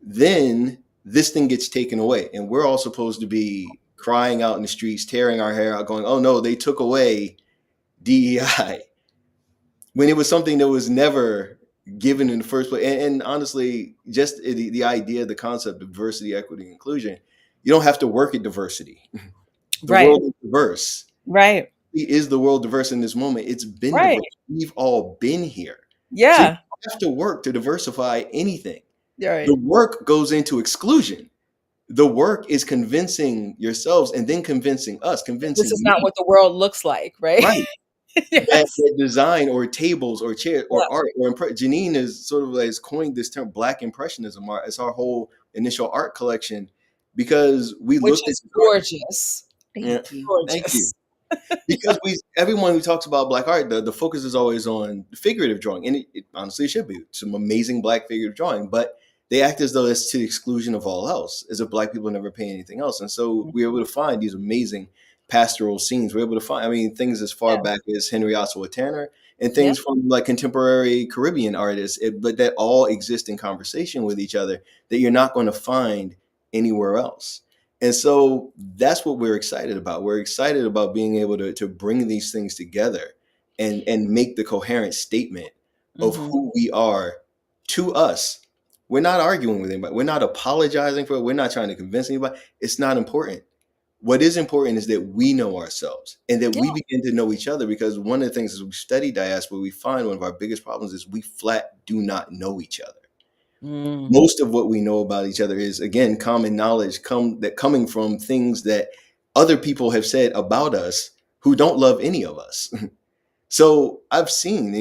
Then this thing gets taken away, and we're all supposed to be crying out in the streets, tearing our hair out, going, "Oh no, they took away DEI," when it was something that was never given in the first place. And honestly, just the idea, the concept of diversity, equity, and inclusion, you don't have to work at diversity. The world is diverse. Right. Is the world diverse in this moment? It's been diverse. We've all been here. Yeah. So you don't have to work to diversify anything. Right. The work goes into exclusion. The work is convincing yourselves and then convincing us, convincing this is not what the world looks like, right? Right. Yes. That design or tables or chairs or art or Jeanine is sort of like has coined this term, Black Impressionism art. It's our whole initial art collection because we looked at gorgeous. Thank you. Because everyone who talks about Black art, the focus is always on figurative drawing, and it honestly should be some amazing Black figurative drawing, but they act as though it's to the exclusion of all else, as if Black people never pay anything else. And so we're able to find these amazing pastoral scenes. We're able to find, things as far back as Henry Ossawa Tanner and things from like contemporary Caribbean artists, but that all exist in conversation with each other that you're not going to find anywhere else. And so that's what we're excited about. We're excited about being able to bring these things together and make the coherent statement of who we are to us. We're not arguing with anybody. We're not apologizing for it. We're not trying to convince anybody. It's not important. What is important is that we know ourselves and that we begin to know each other, because one of the things as we study diaspora, we find one of our biggest problems is we flat do not know each other. Most of what we know about each other is, again, common knowledge coming from things that other people have said about us who don't love any of us. So I've seen,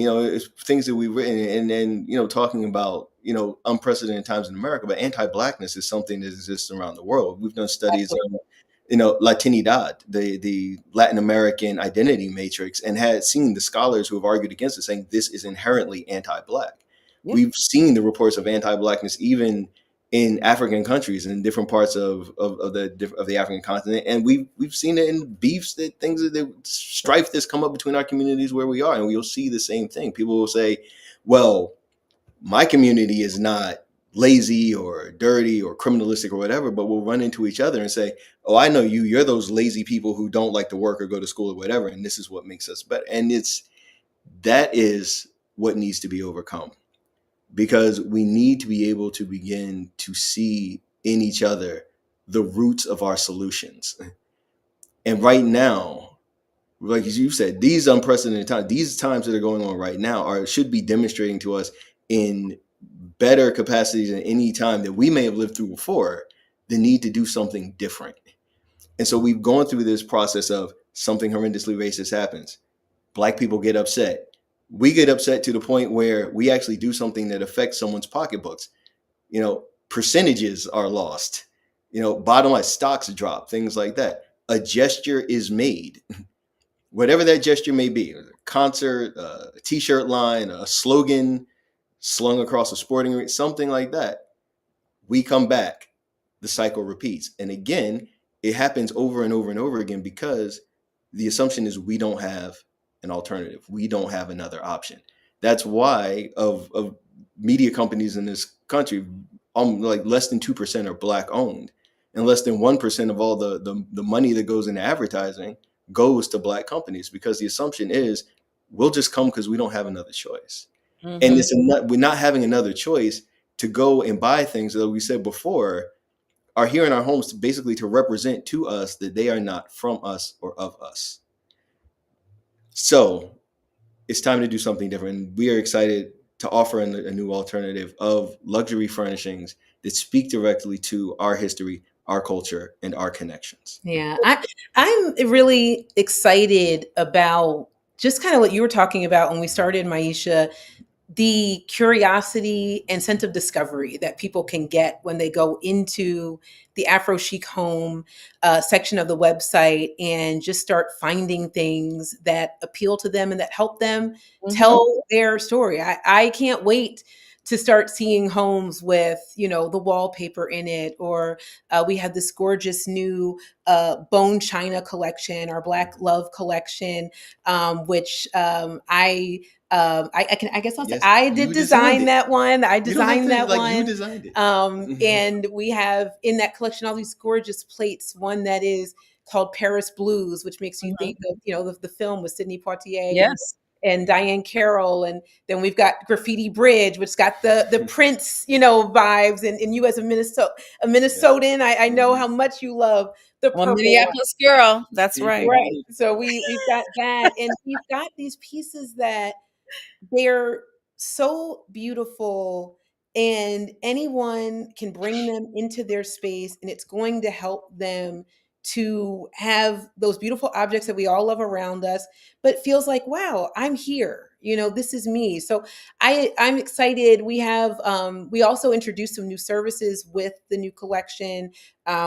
things that we've written and talking about, unprecedented times in America, but anti-Blackness is something that exists around the world. We've done studies on, Latinidad, the Latin American identity matrix, and had seen the scholars who have argued against it saying this is inherently anti-Black. We've seen the reports of anti-Blackness even in African countries and in different parts of the African continent, and we've seen it in beefs, that strife that's come up between our communities where we are, and you'll see the same thing. People will say, "Well, my community is not lazy or dirty or criminalistic or whatever," but we'll run into each other and say, "Oh, I know you. You're those lazy people who don't like to work or go to school or whatever, and this is what makes us better." And that is what needs to be overcome. Because we need to be able to begin to see in each other the roots of our solutions. And right now, like as you said, these unprecedented times, these times that are going on right now should be demonstrating to us in better capacities than any time that we may have lived through before, the need to do something different. And so we've gone through this process of something horrendously racist happens. Black people get upset. We get upset to the point where we actually do something that affects someone's pocketbooks. Percentages are lost. Bottom line, stocks drop, things like that. A gesture is made, whatever that gesture may be, a concert, a t-shirt line, a slogan slung across a sporting ring, something like that. We come back, the cycle repeats. And again, it happens over and over and over again because the assumption is we don't have an alternative. We don't have another option. That's why of media companies in this country, like less than 2% are Black owned, and less than 1% of all the money that goes into advertising goes to Black companies, because the assumption is we'll just come because we don't have another choice. And we're not having another choice to go and buy things that we said before are here in our homes basically to represent to us that they are not from us or of us. So it's time to do something different. We are excited to offer a new alternative of luxury furnishings that speak directly to our history, our culture, and our connections. Yeah, I'm really excited about just kind of what you were talking about when we started, Maiysha, the curiosity and sense of discovery that people can get when they go into the AphroChic home section of the website and just start finding things that appeal to them and that help them tell their story. I can't wait to start seeing homes with, you know, the wallpaper in it, or we have this gorgeous new bone china collection, our Black Love collection, which I guess I'll say Yes, I did you designed design it. that one. I You don't have designed to that like you one. designed it. And we have in that collection all these gorgeous plates. One that is called Paris Blues, which makes you think of, you know, the film with Sidney Poitier Yes. and Diane Carroll. And then we've got Graffiti Bridge, which got the Prince, you know, vibes. And you as a Yes. Minnesotan, I know how much you love the Well, purple one. Minneapolis girl. That's right. Right. So we've got that. And we've got these pieces that they're so beautiful, and anyone can bring them into their space, and it's going to help them to have those beautiful objects that we all love around us, but feels like, wow, I'm here, you know, this is me. So I'm excited. We have we also introduced some new services with the new collection.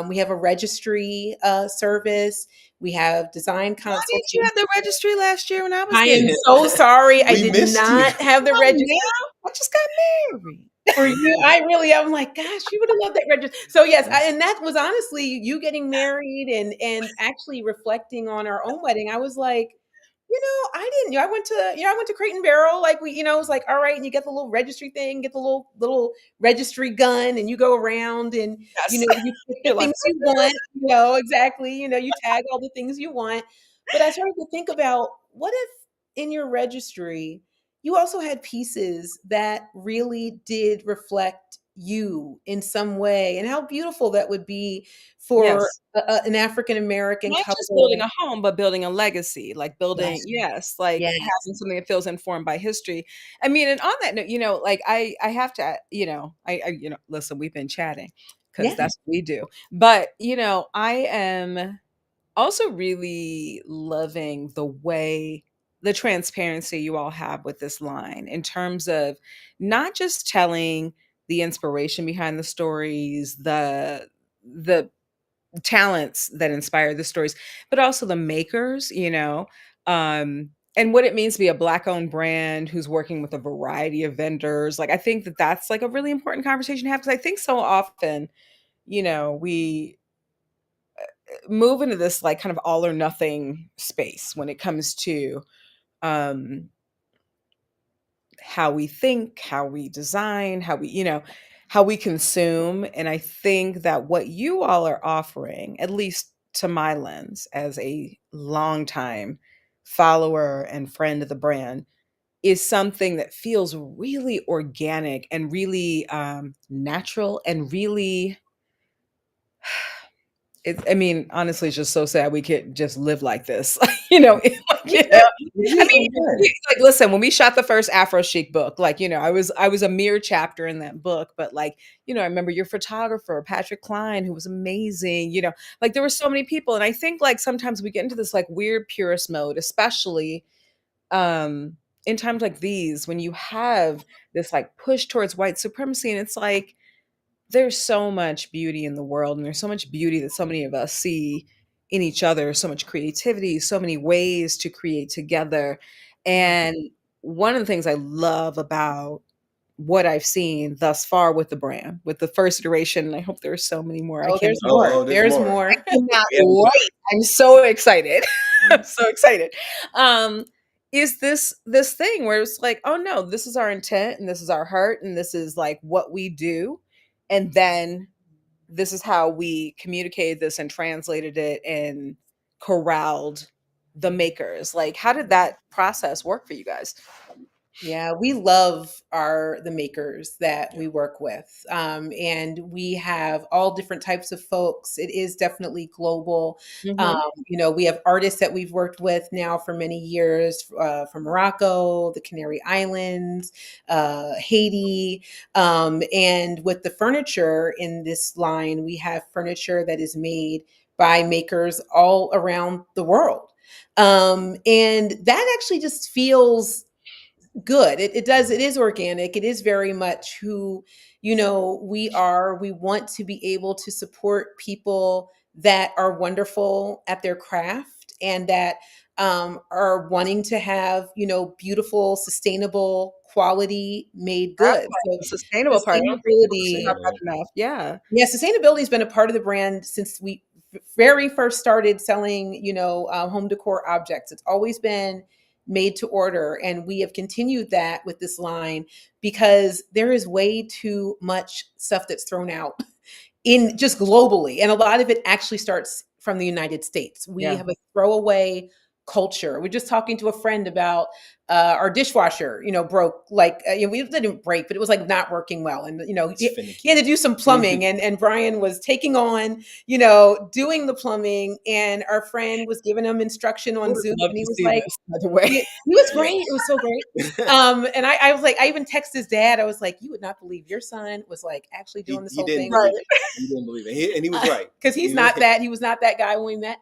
We have a registry service. We have design Why didn't you consultation. have the registry last year when I was I getting am it? so sorry. I We did missed you. not have the Come on registry now. I just got married. for you. I really, I'm like, gosh, you would have loved that registry. So yes, Yes. and that was honestly you getting married and actually reflecting on our own wedding. I was like, you know, I didn't. You know, I went to Crate and Barrel. Like we, you know, it was like, all right, and you get the little registry thing, get the little registry gun, and you go around and you Yes. know you pick the You're like, things you want. You know, exactly. You know, you tag all the things you want. But I started to think about what if in your registry you also had pieces that really did reflect you in some way, and how beautiful that would be for yes. an African American Not just building couple. a home, but building a legacy, like building, Yes, yes, like yes, having something that feels informed by history. I mean, and on that note, you know, like I have to, you know, you know, listen, we've been chatting because yeah. that's what we do. But, you know, I am also really loving the transparency you all have with this line in terms of not just telling the inspiration behind the stories, the talents that inspire the stories, but also the makers, you know, and what it means to be a Black owned brand who's working with a variety of vendors. Like, I think that that's like a really important conversation to have because I think so often, you know, we move into this like kind of all or nothing space when it comes to um, how we think, how we design, how we, you know, how we consume. And I think that what you all are offering, at least to my lens as a longtime follower and friend of the brand, is something that feels really organic and really natural and really I mean, honestly, it's just so sad we can't just live like this. You know, you know. I mean, like, listen, when we shot the first AphroChic book, like, you know, I was a mere chapter in that book, but like, you know, I remember your photographer, Patrick Klein, who was amazing, you know, like there were so many people. And I think like sometimes we get into this like weird purist mode, especially um in times like these when you have this like push towards white supremacy. And it's like there's so much beauty in the world and there's so much beauty that so many of us see in each other, so much creativity, so many ways to create together. Yeah. And one of the things I love about what I've seen thus far with the brand, with the first iteration, and I hope there's so many more. I Oh, cannot there's more. There's There's more. more. I cannot We haven't stopped. wait. I'm so excited. I'm Mhm. so excited. Um, is this thing where it's like, oh no, this is our intent and this is our heart and this is like what we do. And then this is how we communicated this and translated it and corralled the makers. Like, how did that process work for you guys? Yeah, we love the makers that Yeah. we work with, and we have all different types of folks. It is definitely global. Mhm. You know, we have artists that we've worked with now for many years, from Morocco, the Canary Islands, Haiti, and with the furniture in this line, we have furniture that is made by makers all around the world, and that actually just feels good. It does. It is organic. It is very much who, you know, we are. We want to be able to support people that are wonderful at their craft and that are wanting to have, beautiful, sustainable, quality made That's goods. like So the sustainable part. I don't think people say sustainability, that enough. Yeah. yeah, sustainability has been a part of the brand since we very first started selling, home decor objects. It's always been made to order, and we have continued that with this line because there is way too much stuff that's thrown out in just globally. And a lot of it actually starts from the United States. We Yeah. have a throwaway culture. We're just talking to a friend about our dishwasher, broke like, we didn't break, but it was like not working well. And, he had to do some plumbing and Bryan was taking on, doing the plumbing, and our friend was giving him instruction on Zoom. Love And he to was see like, this, by the way. he was great. It was so great. And I was like, I even texted his dad. I was like, you would not believe your son was like actually doing this whole thing. Right. He didn't believe it. And he was right. Because he was not that guy when we met.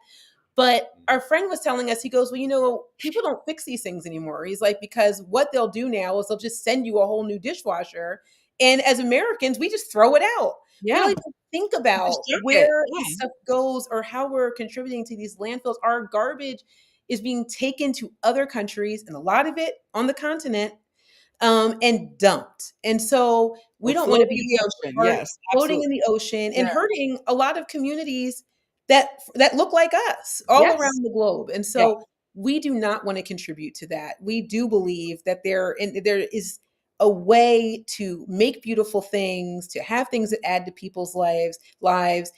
But our friend was telling us, he goes, well, people don't fix these things anymore. He's like, because what they'll do now is they'll just send you a whole new dishwasher. And as Americans, we just throw it out. Yeah. We don't even think about where this stuff goes or how we're contributing to these landfills. Our garbage is being taken to other countries, and a lot of it on the continent, and dumped. And so we don't want to be in the ocean. Yes, floating in the ocean and hurting a lot of communities that look like us all around the globe. And so we do not want to contribute to that. We do believe that there is a way to make beautiful things, to have things that add to people's lives,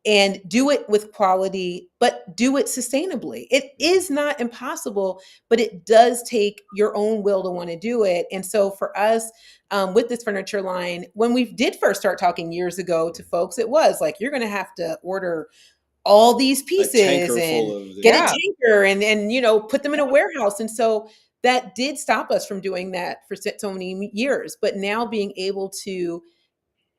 and do it with quality, but do it sustainably. It is not impossible, but it does take your own will to want to do it. And so for us, with this furniture line, when we did first start talking years ago to folks, it was like, you're going to have to order all these pieces and get a tanker and put them in a warehouse. And so that did stop us from doing that for so many years. But now being able to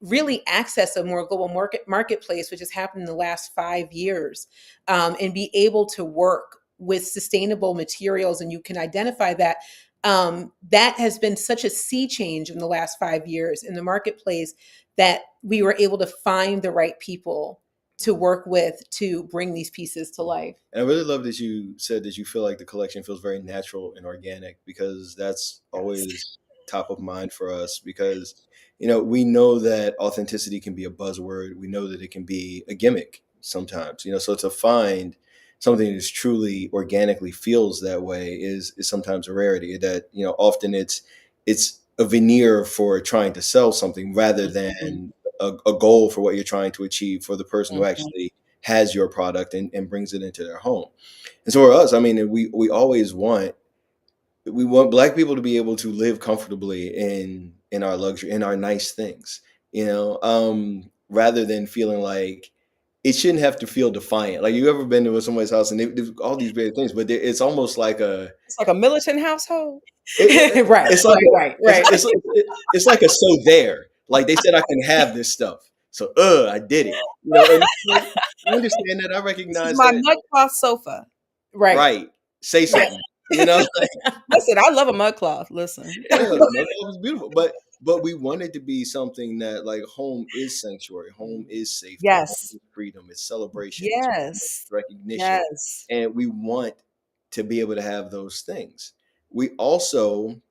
really access a more global marketplace, which has happened in the last 5 years, and be able to work with sustainable materials, and you can identify that. That has been such a sea change in the last 5 years in the marketplace that we were able to find the right people to work with to bring these pieces to life. And I really love that you said that you feel like the collection feels very natural and organic, because that's always top of mind for us, because we know that authenticity can be a buzzword. We know that it can be a gimmick sometimes, so to find something that truly organically feels that way is sometimes a rarity. That, often it's a veneer for trying to sell something rather than a goal for what you're trying to achieve for the person who actually has your product and brings it into their home. And so for us, we always want Black people to be able to live comfortably in our luxury, in our nice things, rather than feeling like it shouldn't have to feel defiant. Like, you ever been to somebody's house and they do all these big things, but it's almost like it's like a militant household. Right. It's like a so there. Like, they said I can have this stuff, so I did it. And I understand that. I recognize my that. mudcloth sofa. Right. Say something. Listen, I love a mudcloth. Listen, mudcloth is beautiful, but we want it to be something that, like, home is sanctuary, home is safety, yes, home is freedom, it's celebration, yes, it's recognition, yes, and we want to be able to have those things. We also,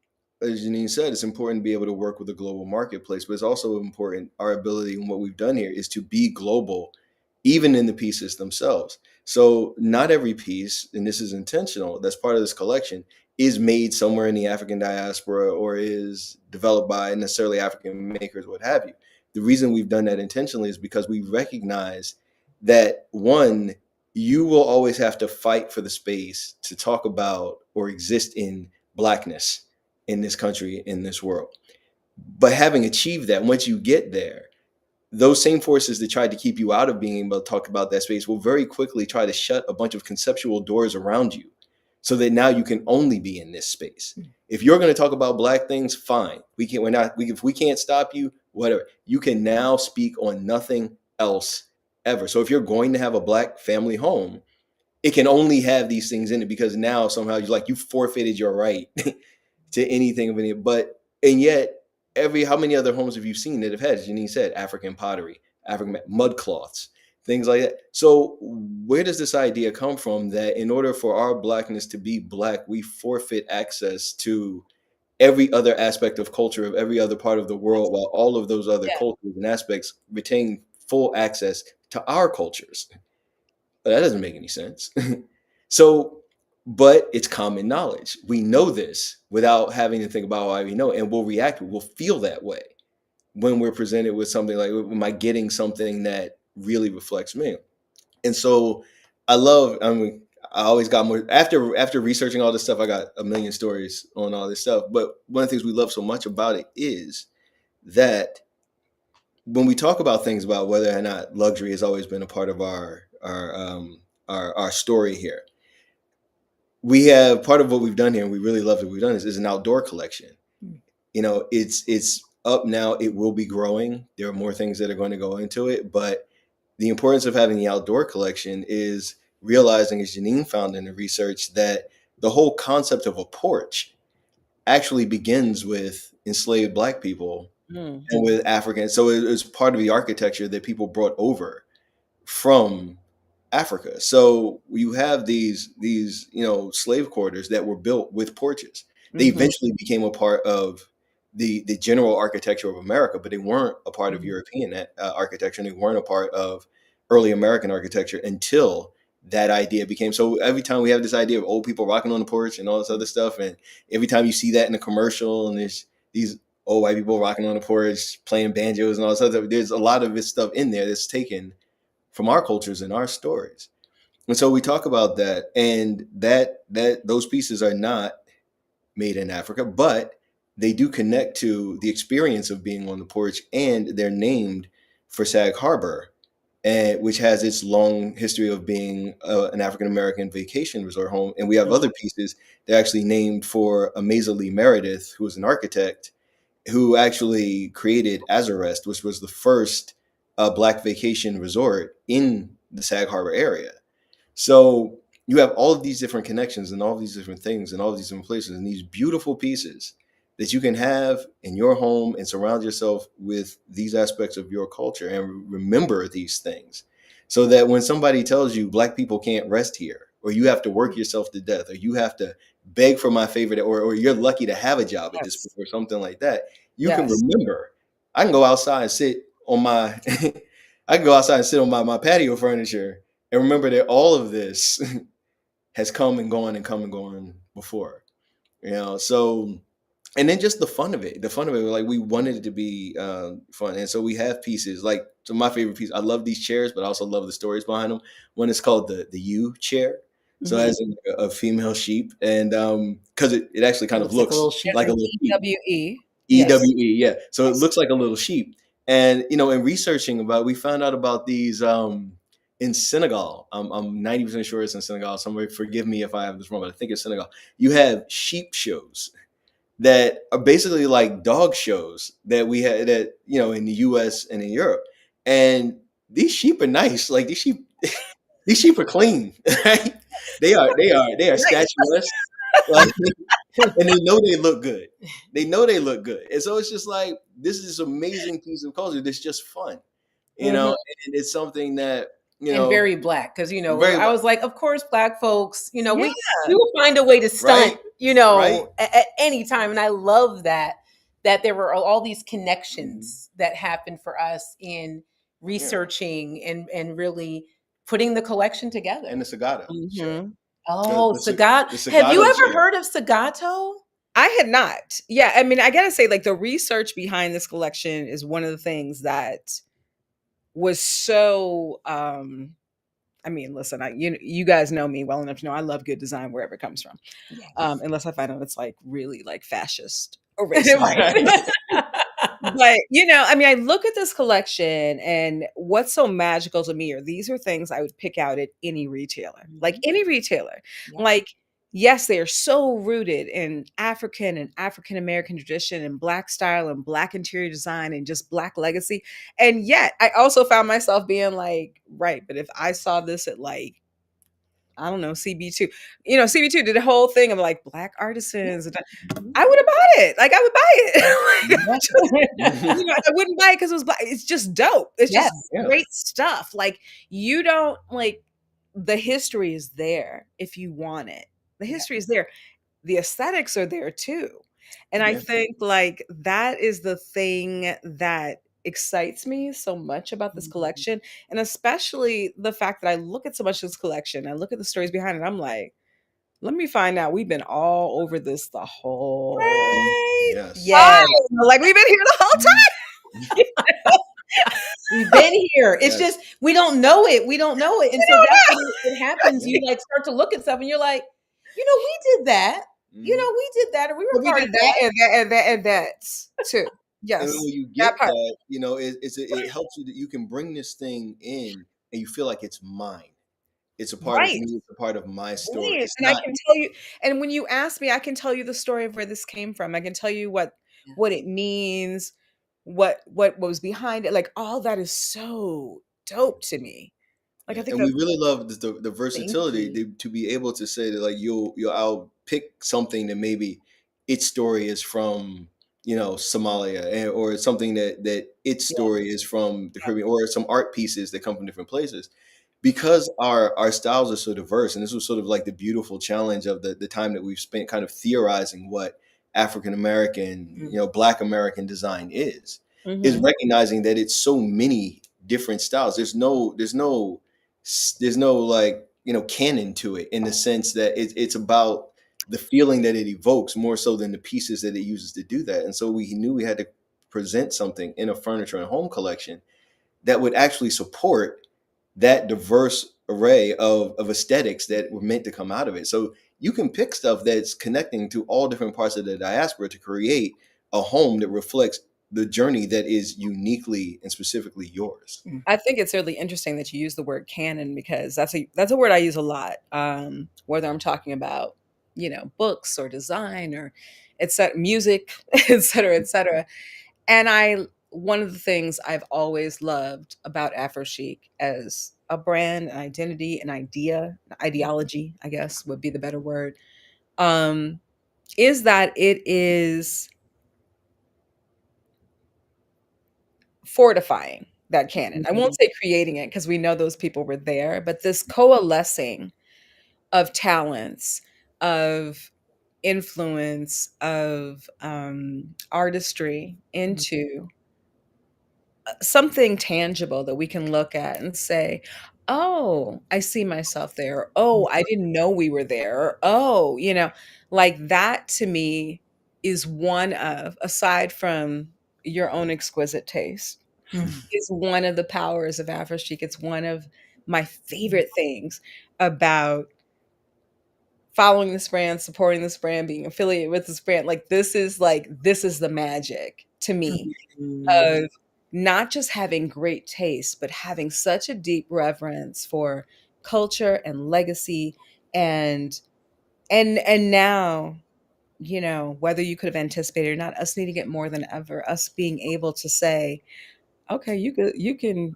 as Jeanine said, it's important to be able to work with a global marketplace, but it's also important, our ability, and what we've done here is to be global, even in the pieces themselves. So not every piece, and this is intentional, that's part of this collection, is made somewhere in the African diaspora or is developed by necessarily African makers, what have you. The reason we've done that intentionally is because we recognize that, one, you will always have to fight for the space to talk about or exist in Blackness in this country, in this world. But having achieved that, once you get there, those same forces that tried to keep you out of being able to talk about that space will very quickly try to shut a bunch of conceptual doors around you, so that now you can only be in this space. If you're going to talk about Black things, fine. If we can't stop you, whatever. You can now speak on nothing else ever. So if you're going to have a Black family home, it can only have these things in it, because now somehow you forfeited your right to anything of any. And yet, how many other homes have you seen that have had, as Jeanine said, African pottery, African mud cloths, things like that. So where does this idea come from that in order for our Blackness to be Black, we forfeit access to every other aspect of culture of every other part of the world, while all of those other cultures and aspects retain full access to our cultures? But that doesn't make any sense. So, but it's common knowledge. We know this without having to think about why we know it, and we'll react, we'll feel that way when we're presented with something like, am I getting something that really reflects me? And so I love, I mean, I always got more after researching all this stuff. I got a million stories on all this stuff. But one of the things we love so much about it is that when we talk about things about whether or not luxury has always been a part of our story here, we have part of what we've done here, and we really love what we've done is an outdoor collection. You know, it's up now. It will be growing. There are more things that are going to go into it, but the importance of having the outdoor collection is realizing, as Jeanine found in the research, that the whole concept of a porch actually begins with enslaved Black people and with Africans. So it was part of the architecture that people brought over from Africa. So you have these slave quarters that were built with porches. They eventually became a part of the general architecture of America, but they weren't a part of European architecture, and they weren't a part of early American architecture until that idea became. So every time we have this idea of old people rocking on the porch and all this other stuff, and every time you see that in a commercial, and there's these old white people rocking on the porch playing banjos and all this other stuff, there's a lot of this stuff in there that's taken from our cultures and our stories. And so we talk about that, and that those pieces are not made in Africa, but they do connect to the experience of being on the porch, and they're named for Sag Harbor, and which has its long history of being an African American vacation resort home. And we have other pieces that are actually named for Amasa Lee Meredith, who was an architect who actually created Azarest, which was the first Black vacation resort in the Sag Harbor area. So you have all of these different connections and all these different things and all these different places and these beautiful pieces that you can have in your home and surround yourself with these aspects of your culture and remember these things, so that when somebody tells you Black people can't rest here, or you have to work yourself to death, or you have to beg for my favorite, or you're lucky to have a job at this point, or something like that, you can remember, I can go outside and sit on my I can go outside and sit on my patio furniture and remember that all of this has come and gone before, so, and then just the fun of it, like we wanted it to be fun. And so we have pieces like, so my favorite piece, I love these chairs, but I also love the stories behind them. One is called the U chair. So it has a female sheep, and because it actually kind of looks like a little sheep. EWE, yeah. So it looks like a little sheep. And, in researching about, we found out about these in Senegal. I'm 90% sure it's in Senegal. Somebody forgive me if I have this wrong, but I think it's Senegal. You have sheep shows that are basically like dog shows that we had that, in the US and in Europe. And these sheep are nice. Like these sheep are clean, right? They are statuesque. Like, and they know they look good. And so it's just like, this is this amazing piece of culture that's just fun, and it's something that, and very Black, because I was like, of course, Black folks, we will find a way to stunt, at any time. And I love that there were all these connections that happened for us in researching and really putting the collection together. And the Sagato. Oh, Sagato. Have you ever heard of Sagato? I had not. Yeah, I mean, I gotta say, like, the research behind this collection is one of the things that was so I mean, listen, you guys know me well enough to know I love good design wherever it comes from. Yes. Unless I find out it's like really like fascist or racist. But I mean, I look at this collection, and what's so magical to me these are things I would pick out at any retailer, like any retailer. Yeah. Like, yes, they are so rooted in African and African American tradition and Black style and Black interior design and just Black legacy. And yet I also found myself being like, right, but if I saw this at like I don't know, CB2. You know, CB2 did a whole thing of like Black artisans. I would have bought it. Like I would buy it. I wouldn't buy it because it was Black. It's just dope. It's just great stuff. Like you don't like the history is there if you want it. The history is there. The aesthetics are there too. And I think like that is the thing that excites me so much about this collection. And especially the fact that I look at so much of this collection, I look at the stories behind it, I'm like, let me find out. We've been all over this the whole Yes. Like we've been here the whole time. We've been here. It's just we don't know it. We don't know it. And so that's when it happens. You like start to look at stuff and you're like, you know, we did that. You know, we did that, or we were part of that, and that too. Yes. And when you get that, you know, it helps you that you can bring this thing in and you feel like it's mine. It's a part of me. It's a part of my story. And I can tell you, and when you ask me, I can tell you the story of where this came from. I can tell you what it means, what was behind it. Like all that is so dope to me. Like I think, and we really love the versatility to be able to say that like I'll pick something that maybe its story is from, you know, Somalia, or something that its story is from the Caribbean, or some art pieces that come from different places. Because our styles are so diverse, and this was sort of like the beautiful challenge of the time that we've spent kind of theorizing what African American, you know, Black American design is recognizing that it's so many different styles. There's no like, you know, canon to it, in the sense that it's about the feeling that it evokes more so than the pieces that it uses to do that. And so we knew we had to present something in a furniture and home collection that would actually support that diverse array of aesthetics that were meant to come out of it. So you can pick stuff that's connecting to all different parts of the diaspora to create a home that reflects the journey that is uniquely and specifically yours. I think it's really interesting that you use the word canon, because that's a word I use a lot, whether I'm talking about, you know, books or design or music, et cetera, et cetera. And one of the things I've always loved about AphroChic as a brand, an identity, an ideology, I guess would be the better word, is that it is fortifying that canon. I won't say creating it, because we know those people were there, but this coalescing of talents, of influence, of artistry into something tangible that we can look at and say, oh, I see myself there. Oh, I didn't know we were there. Or, oh, you know, like that to me is one of, aside from your own exquisite taste, is one of the powers of AphroChic. It's one of my favorite things about following this brand, supporting this brand, being affiliated with this brand. Like this is the magic to me of not just having great taste, but having such a deep reverence for culture and legacy, and now, you know, whether you could have anticipated or not, us needing it more than ever, us being able to say, okay, you can you can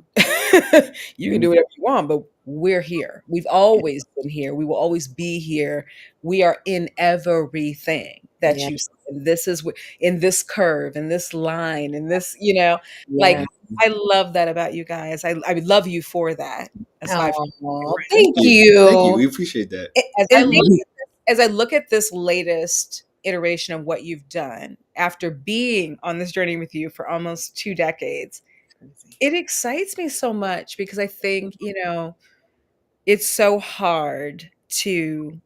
do whatever you want, but we're here. We've always been here. We will always be here. We are in everything that you see. And this is in this curve, in this line, in this, you know, like I love that about you guys. I love you for that. Thank you. Thank you. We appreciate that. As I look at this latest iteration of what you've done after being on this journey with you for almost 2 decades, it excites me so much, because I think, you know, it's so hard to,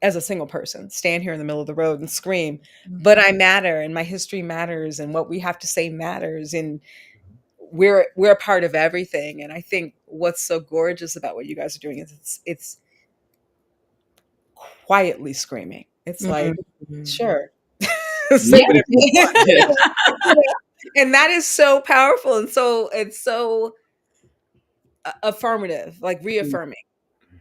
as a single person, stand here in the middle of the road and scream, but I matter, and my history matters, and what we have to say matters, and we're a part of everything. And I think what's so gorgeous about what you guys are doing is it's quietly screaming. It's like, sure. Say whatever you want. And that is so powerful, and so it's so affirmative, like reaffirming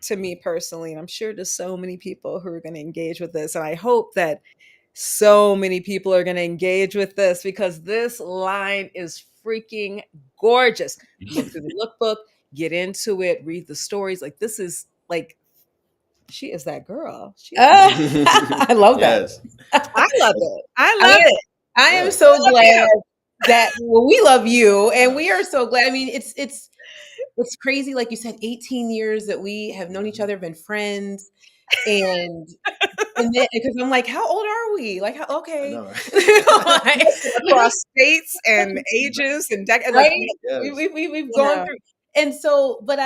to me personally, and I'm sure to so many people who are going to engage with this. And I hope that so many people are going to engage with this, because this line is freaking gorgeous. Look through the lookbook, get into it, read the stories. Like this is like she is that girl. I love that. I love it. I love it. I am so glad that we love you, and we are so glad. I mean, it's crazy, like you said, 18 years that we have known each other, been friends, and then because I'm like, how old are we? Like, how okay, across states and ages and decades, right? Like, We've gone through, and so, but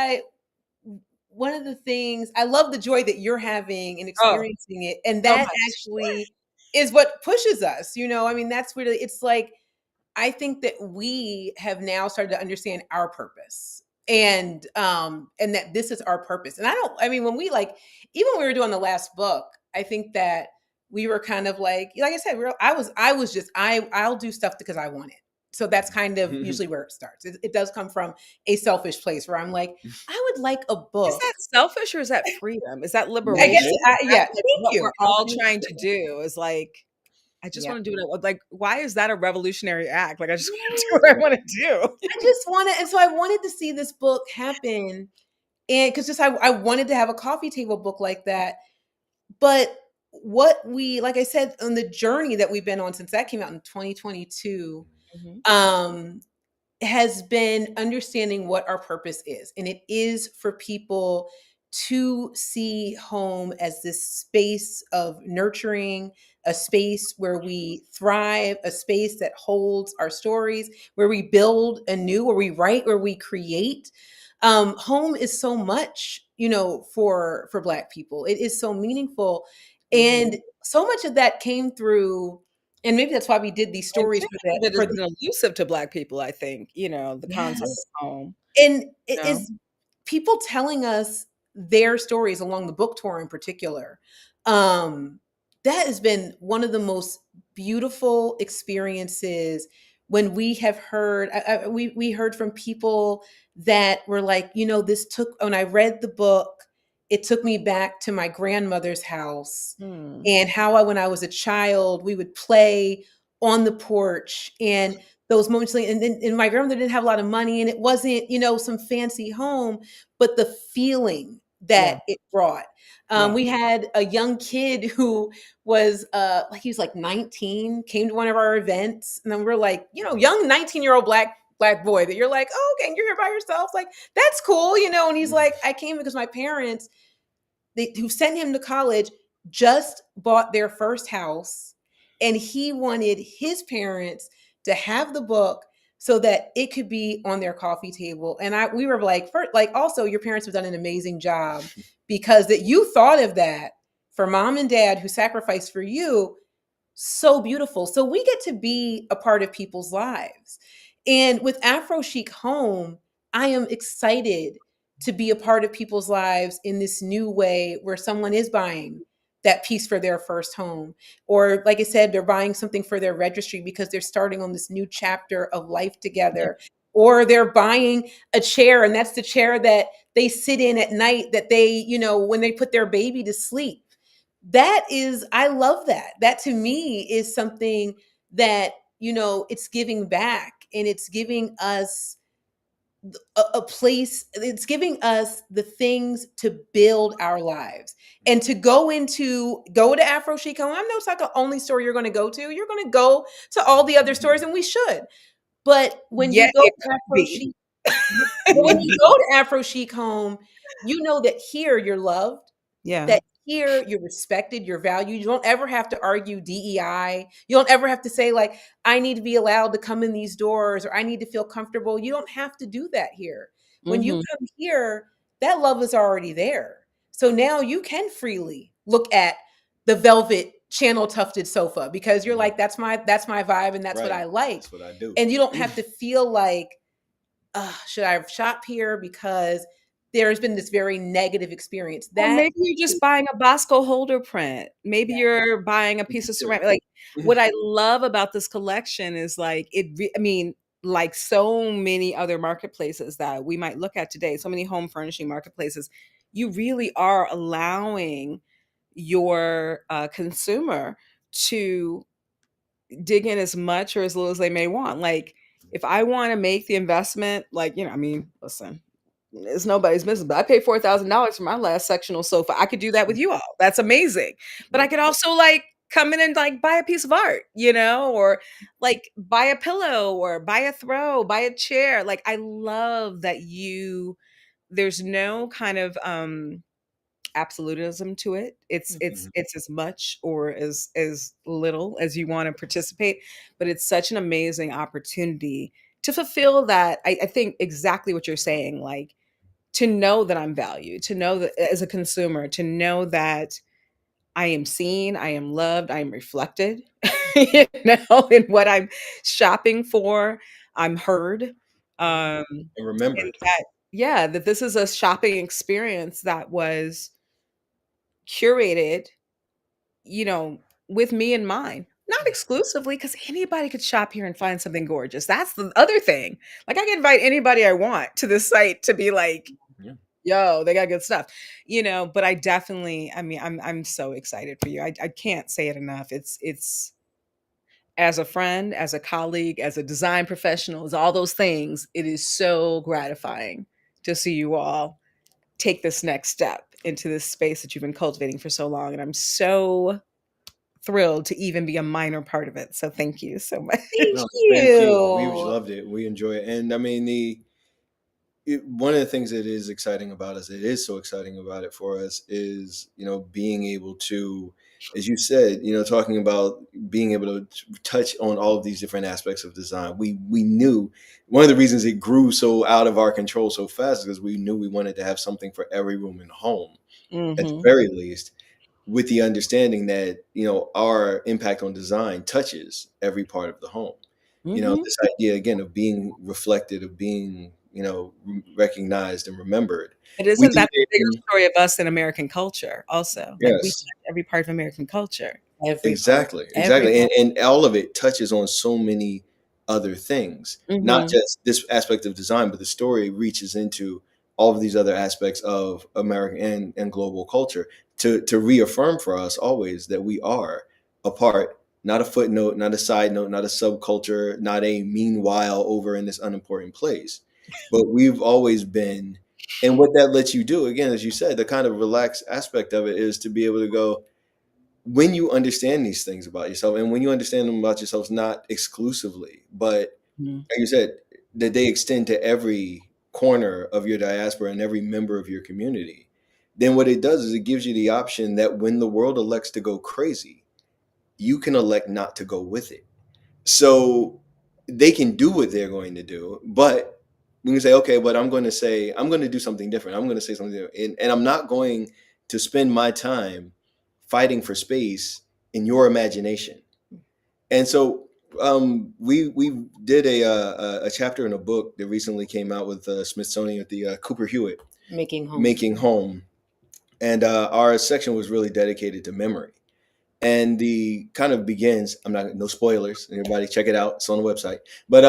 one of the things I love the joy that you're having and experiencing it, and that actually is what pushes us. You know, I mean, that's really, it's like, I think that we have now started to understand our purpose, and that this is our purpose. And I mean, when we even when we were doing the last book, I think that we were kind of like I said, I was just, I'll do stuff because I want it. So that's kind of usually where it starts. It does come from a selfish place where I'm like, I would like a book. Is that selfish or is that freedom? Is that liberation? Yeah. What we're all trying to do is like, I just want to do it. Like, why is that a revolutionary act? Like, I just want to do what I want to do. I just want to, and so I wanted to see this book happen, and because I wanted to have a coffee table book like that. But what we, like I said, on the journey that we've been on since that came out in 2022, has been understanding what our purpose is. And it is for people to see home as this space of nurturing, a space where we thrive, a space that holds our stories, where we build anew, where we write, where we create. Home is so much, for Black people. It is so meaningful. And so much of that came through, and maybe that's why we did these stories for that. It is elusive to Black people, I think, the concept of home. And it is people telling us their stories along the book tour in particular. That has been one of the most beautiful experiences when we have heard, we heard from people that were like, when I read the book, it took me back to my grandmother's house and how when I was a child, we would play on the porch, and those moments, and my grandmother didn't have a lot of money, and it wasn't, some fancy home, but the feeling that it brought. We had a young kid who was he was like 19, came to one of our events, and then we're like, young 19-year-old black boy that you're like, oh, okay, you're here by yourself, like that's cool, and he's like, I came because my parents, who sent him to college, just bought their first house, and he wanted his parents to have the book so that it could be on their coffee table. And we were like, also, your parents have done an amazing job, because that you thought of that for mom and dad who sacrificed for you. So beautiful. So we get to be a part of people's lives. And with AphroChic Home, I am excited to be a part of people's lives in this new way, where someone is buying that piece for their first home, or like I said, they're buying something for their registry because they're starting on this new chapter of life together, or they're buying a chair, and that's the chair that they sit in at night, that they, when they put their baby to sleep. I love that. That to me is something that, it's giving back, and it's giving us a place, it's giving us the things to build our lives, and to go to AphroChic Home. I know it's not the only store you're going to go to. You're going to go to all the other stores, and we should. But when you go to AphroChic Home, you know that here you're loved. That here you're respected, you're valued. You don't ever have to argue DEI. You don't ever have to say, like, I need to be allowed to come in these doors, or I need to feel comfortable. You don't have to do that here. When you come here, that love is already there. So now you can freely look at the velvet channel tufted sofa, because you're like, that's my vibe, and that's what I like. That's what I do. And you don't have to feel like, should I shop here because there's been this very negative experience. That maybe you're just buying a Bosco Holder print. Maybe you're buying a piece of ceramic. Like, what I love about this collection is like like so many other marketplaces that we might look at today, so many home furnishing marketplaces, you really are allowing your consumer to dig in as much or as little as they may want. Like, if I want to make the investment, listen, it's nobody's business. But I paid $4,000 for my last sectional sofa. I could do that with you all. That's amazing. But I Yep. could also like come in and like buy a piece of art, you know, or like buy a pillow or buy a throw, buy a chair. Like I love that there's no kind of absolutism to it. Mhm. It's as much or as little as you want to participate, but it's such an amazing opportunity to fulfill that. I think exactly what you're saying, like to know that I'm valued, to know that as a consumer, to know that I am seen, I am loved, I am reflected, in what I'm shopping for. I'm heard. Um, And and remembered. that, yeah, that this is a shopping experience that was curated, you know, with me in mind. Not exclusively, because anybody could shop here and find something gorgeous. That's the other thing. Like I can invite anybody I want to this site to be like, Yeah. yo, they got good stuff. But I definitely, I mean, I'm so excited for you. I can't say it enough. It's as a friend, as a colleague, as a design professional, as all those things, it is so gratifying to see you all take this next step into this space that you've been cultivating for so long. And I'm so thrilled to even be a minor part of it. So thank you so much. Thank No, thank you. We you. loved it. We enjoy it. And I mean, one of the things that is exciting about us, it is so exciting about it for us, is being able to, as you said, talking about being able to touch on all of these different aspects of design. We knew one of the reasons it grew so out of our control so fast is because we knew we wanted to have something for every room in the home, at the Hmm. very least, with the understanding that our impact on design touches every part of the home. Hmm. This idea again of being reflected, of being recognized and remembered. But We isn't did that the it bigger story of us in American culture also? Like we yes. touch every part of American culture. Every part. Exactly, Every exactly. part. And all of it touches on so many other things, not Hmm. just this aspect of design, but the story reaches into all of these other aspects of American and global culture to reaffirm for us always that we are a part, not a footnote, not a side note, not a subculture, not a meanwhile over in this unimportant place. But we've always been, and what that lets you do, again, as you said, the kind of relaxed aspect of it is to be able to go, when you understand these things about yourself and when you understand them about yourselves, not exclusively, but like you said, that they extend to every corner of your diaspora and every member of your community, then what it does is it gives you the option that when the world elects to go crazy, you can elect not to go with it. So they can do what they're going to do, but we can say, okay, but I'm going to say, I'm going to do something different. I'm going to say something different. And I'm not going to spend my time fighting for space in your imagination. And so we did a chapter in a book that recently came out with Smithsonian with the Cooper Hewitt, Making home. Making Home. And our section was really dedicated to memory. And the kind of begins, I'm not, no spoilers, everybody check it out, it's on the website. But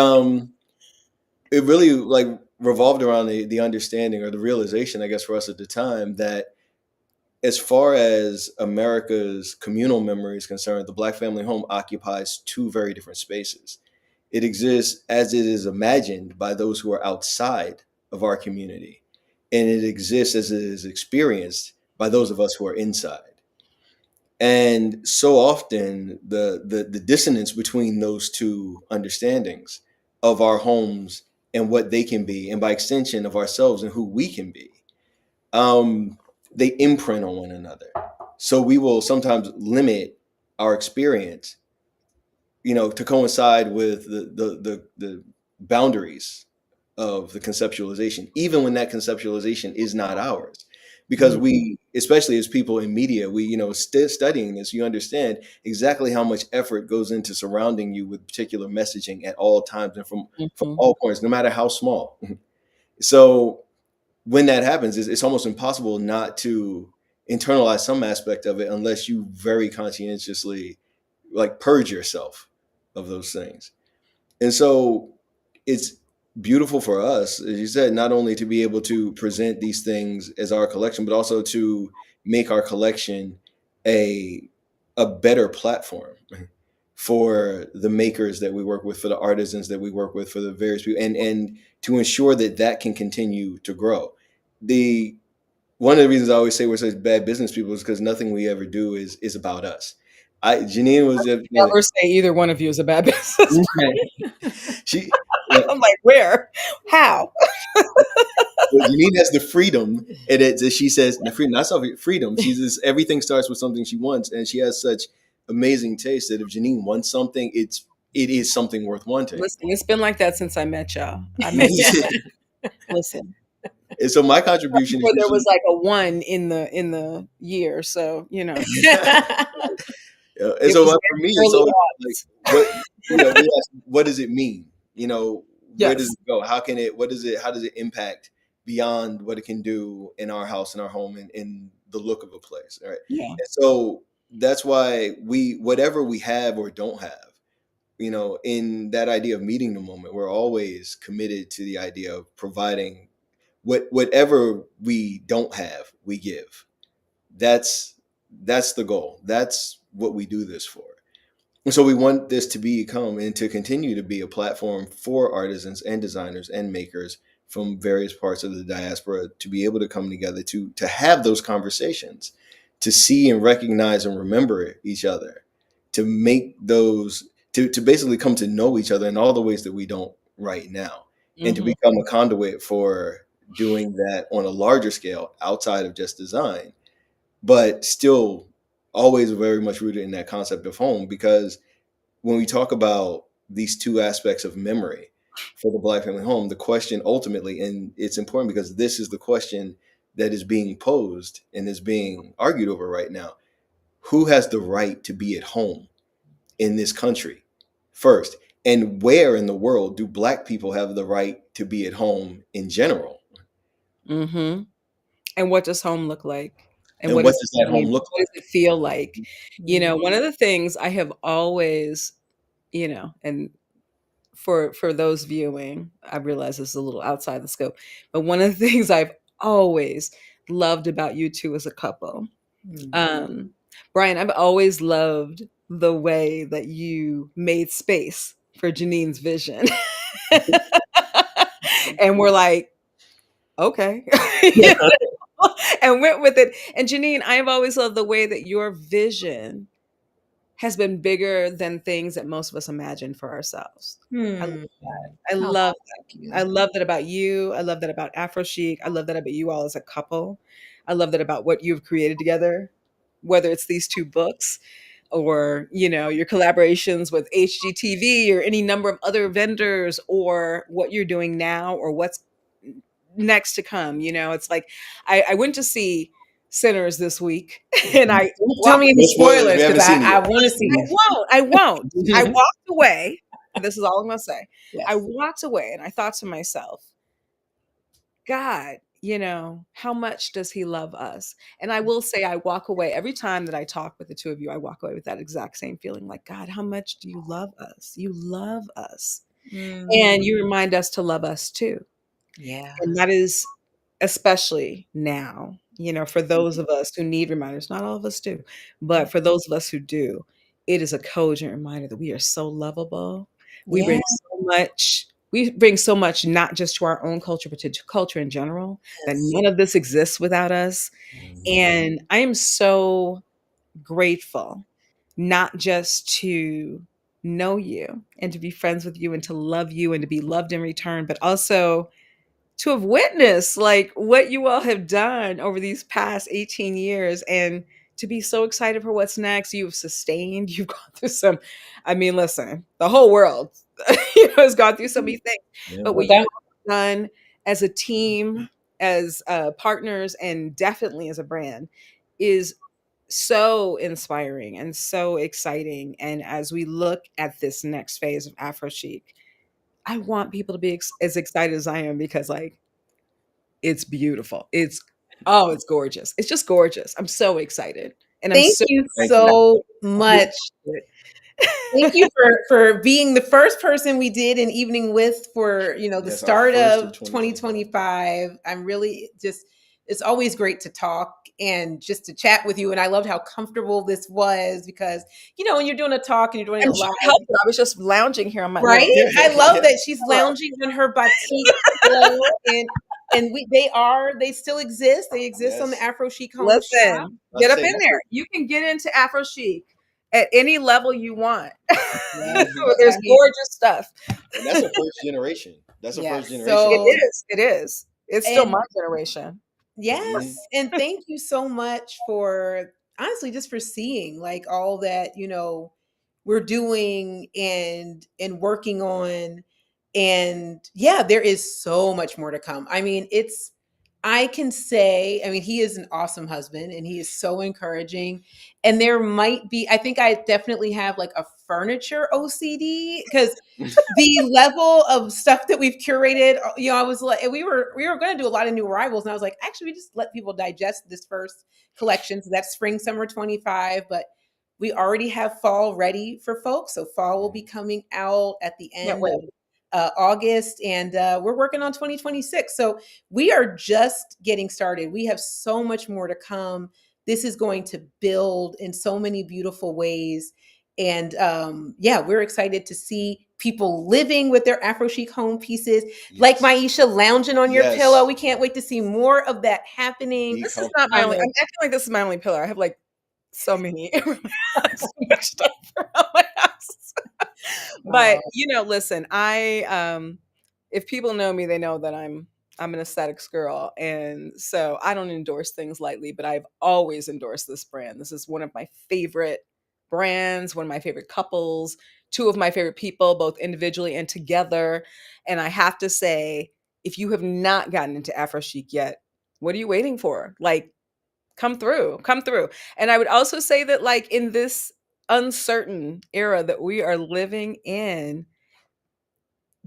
it really like revolved around the understanding or the realization, I guess, for us at the time that as far as America's communal memory is concerned, the Black family home occupies two very different spaces. It exists as it is imagined by those who are outside of our community, and it exists as it is experienced by those of us who are inside. And so often, the dissonance between those two understandings of our homes and what they can be, and by extension of ourselves and who we can be, um, they imprint on one another. So we will sometimes limit our experience, to coincide with the boundaries of the conceptualization, even when that conceptualization is not ours. Because Mhm. we, especially as people in media, we, studying this, you understand exactly how much effort goes into surrounding you with particular messaging at all times and from Mhm. all points, no matter how small. So when that happens, it's almost impossible not to internalize some aspect of it unless you very conscientiously like purge yourself of those things. And so it's beautiful for us, as you said, not only to be able to present these things as our collection, but also to make our collection a a better platform for the makers that we work with, for the artisans that we work with, for the various people, and to ensure that can continue to grow. One of the reasons I always say we're such bad business people is because nothing we ever do is about us. Jeanine was never say either one of you is a bad business. She, I'm like, where, how? Well, Jeanine has the freedom, and she says the freedom, not freedom. She says everything starts with something she wants, and she has such amazing taste that if Jeanine wants something, it is something worth wanting. Listen, it's been like that since I met y'all. Listen. And so my contribution is there was like a 1 in the year, so and so for me, it's always like, what does it mean? Where does it go? How does it impact beyond what it can do in our house, in our home, and in the look of a place? All right. Yeah. And so that's why whatever we have or don't have, in that idea of meeting the moment, we're always committed to the idea of providing whatever we don't have, we give. That's the goal. That's what we do this for. And so we want this to become and to continue to be a platform for artisans and designers and makers from various parts of the diaspora to be able to come together to have those conversations, to see and recognize and remember each other, to make those, to basically come to know each other in all the ways that we don't right now, and to become a conduit for doing that on a larger scale outside of just design, but still always very much rooted in that concept of home. Because when we talk about these two aspects of memory for the Black family home, the question ultimately, and it's important because this is the question that is being posed and is being argued over right now: who has the right to be at home in this country first? And where in the world do Black people have the right to be at home in general? Mm-hmm. And what does home look like? And what does that home look like? What does it feel like? One of the things I have always, and for those viewing, I realize this is a little outside the scope, but one of the things I've always loved about you two as a couple, Bryan, I've always loved the way that you made space for Jeanine's vision. And we're like, okay. And went with it. And Jeanine, I have always loved the way that your vision has been bigger than things that most of us imagine for ourselves. I love that. I love that. I love that about you. I love that about AphroChic. I love that about you all as a couple. I love that about what you've created together, whether it's these 2 books or, your collaborations with HGTV or any number of other vendors, or what you're doing now or what's next to come. It's like I went to see Sinners this week, and I tell me any spoilers because I want to see it. I won't. I walked away. This is all I'm gonna say. Yes. I walked away and I thought to myself, God, how much does he love us? And I will say, I walk away every time that I talk with the 2 of you, I walk away with that exact same feeling, like, God, how much do you love us? You love us. And you remind us to love us too. Yeah. And that is especially now, for those of us who need reminders. Not all of us do, but for those of us who do, it is a cogent reminder that we are so lovable. We bring so much. We bring so much, not just to our own culture, but to culture in general, that none of this exists without us. And I am so grateful, not just to know you and to be friends with you and to love you and to be loved in return, but also to have witnessed like what you all have done over these past 18 years and to be so excited for what's next. You've sustained, you've gone through some, listen, the whole world has gone through so many things, but what you've done as a team, as partners, and definitely as a brand is so inspiring and so exciting. And as we look at this next phase of AphroChic, I want people to be as excited as I am, because it's beautiful. It's gorgeous. It's just gorgeous. I'm so excited. And thank you so much. Thank you for being the first person we did an evening with for, the start of 2025. I'm really just it's always great to talk and just to chat with you. And I loved how comfortable this was because, when you're doing a talk and you're doing a live, I was just lounging here on my right. little. I love that she's lounging on her batik pillow, and they still exist. They exist on the AphroChic home shop. Listen, get up in there. You can get into AphroChic at any level you want. There's gorgeous stuff. And that's a first generation. That's a first generation. So it is. It's still my generation. Yes. And thank you so much for honestly just for seeing like all that, we're doing and working on. And yeah, there is so much more to come. I mean, I can say, he is an awesome husband and he is so encouraging. And there might be, I think I definitely have like a furniture OCD because the level of stuff that we've curated, I was like, we were going to do a lot of new arrivals. And I was like, actually, we just let people digest this first collection. So that's spring, summer 25. But we already have fall ready for folks. So fall will be coming out at the end of August, and we're working on 2026. So we are just getting started. We have so much more to come. This is going to build in so many beautiful ways. And we're excited to see people living with their AphroChic home pieces, like Maiysha lounging on your pillow. We can't wait to see more of that happening. This is not my only. I'm acting like this is my only pillow. I have like so many, so much stuff around my house. But listen, if people know me, they know that I'm an aesthetics girl, and so I don't endorse things lightly. But I've always endorsed this brand. This is one of my favorite brands, one of my favorite couples, two of my favorite people, both individually and together. And I have to say, if you have not gotten into AphroChic yet, what are you waiting for? Like, come through. And I would also say that, like, in this uncertain era that we are living in,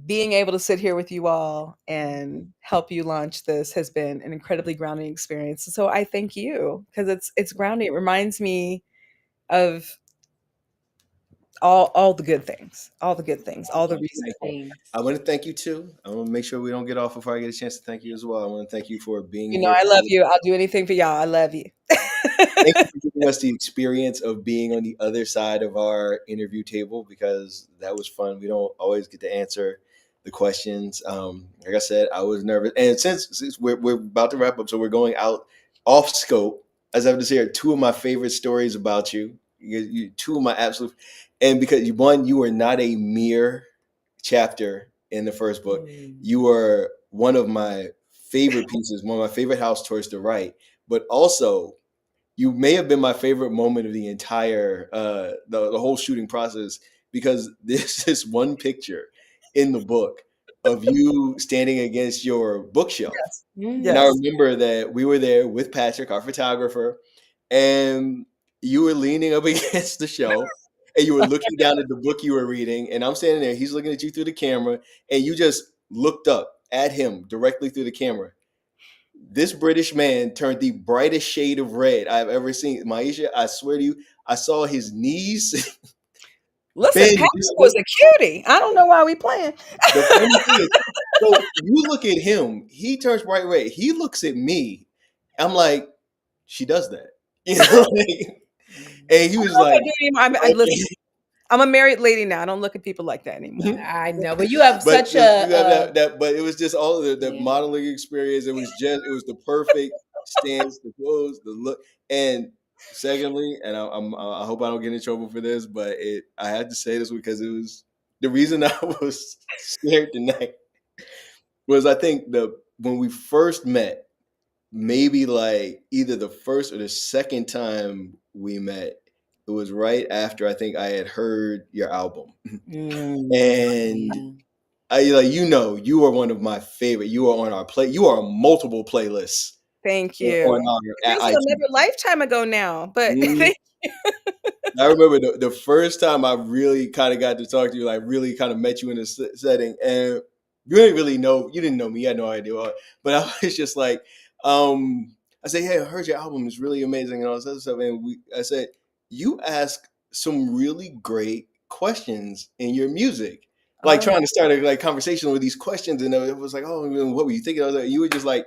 being able to sit here with you all and help you launch this has been an incredibly grounding experience. So I thank you because it's grounding. It reminds me of all the good things, all the reasons. I want to thank you too. I want to make sure we don't get off before I get a chance to thank you as well. I want to thank you for being here. I love you. I'll do anything for y'all. I love you. Thank you for giving us the experience of being on the other side of our interview table because that was fun. We don't always get to answer the questions. Like I said, I was nervous. And since we're about to wrap up, so we're going out off scope, as I have to say, two of my favorite stories about you. Two of my absolute, and because you were not a mere chapter in the first book. You were one of my favorite pieces, one of my favorite house tours to write, but also you may have been my favorite moment of the entire the whole shooting process because there's this one picture in the book of you standing against your bookshelf. Yes. And I remember that we were there with Patrick, our photographer, and you were leaning up against the shelf and you were looking down at the book you were reading. And I'm standing there, he's looking at you through the camera, and you just looked up at him directly through the camera. This British man turned the brightest shade of red I've ever seen. Maiysha, I swear to you, I saw his knees. Listen, Patrick was a cutie. I don't know why we playing. The funny thing is, so you look at him, he turns bright red. He looks at me. I'm like, she does that. And he was like, listen, I'm a married lady now. I don't look at people like that anymore. I know, but you have such a but it was just all of the modeling experience. It was the perfect stance, the clothes, the look. And secondly, and I hope I don't get in trouble for this, but I had to say this because it was the reason I was scared tonight was I think when we first met, maybe like either the first or the second time we met, it was right after I think I had heard your album. And you are one of my favorite. You are on our you are on multiple playlists. Thank you. It's another lifetime ago now, but thank you. I remember the first time I really kind of got to talk to you, like really kind of met you in a setting, and you didn't know me, you had no idea, but I was just like, I said, hey, I heard your album is really amazing and all this other stuff, and I said, you ask some really great questions in your music, like trying to start a conversation with these questions, and it was like, oh, what were you thinking? I was like, you were just like,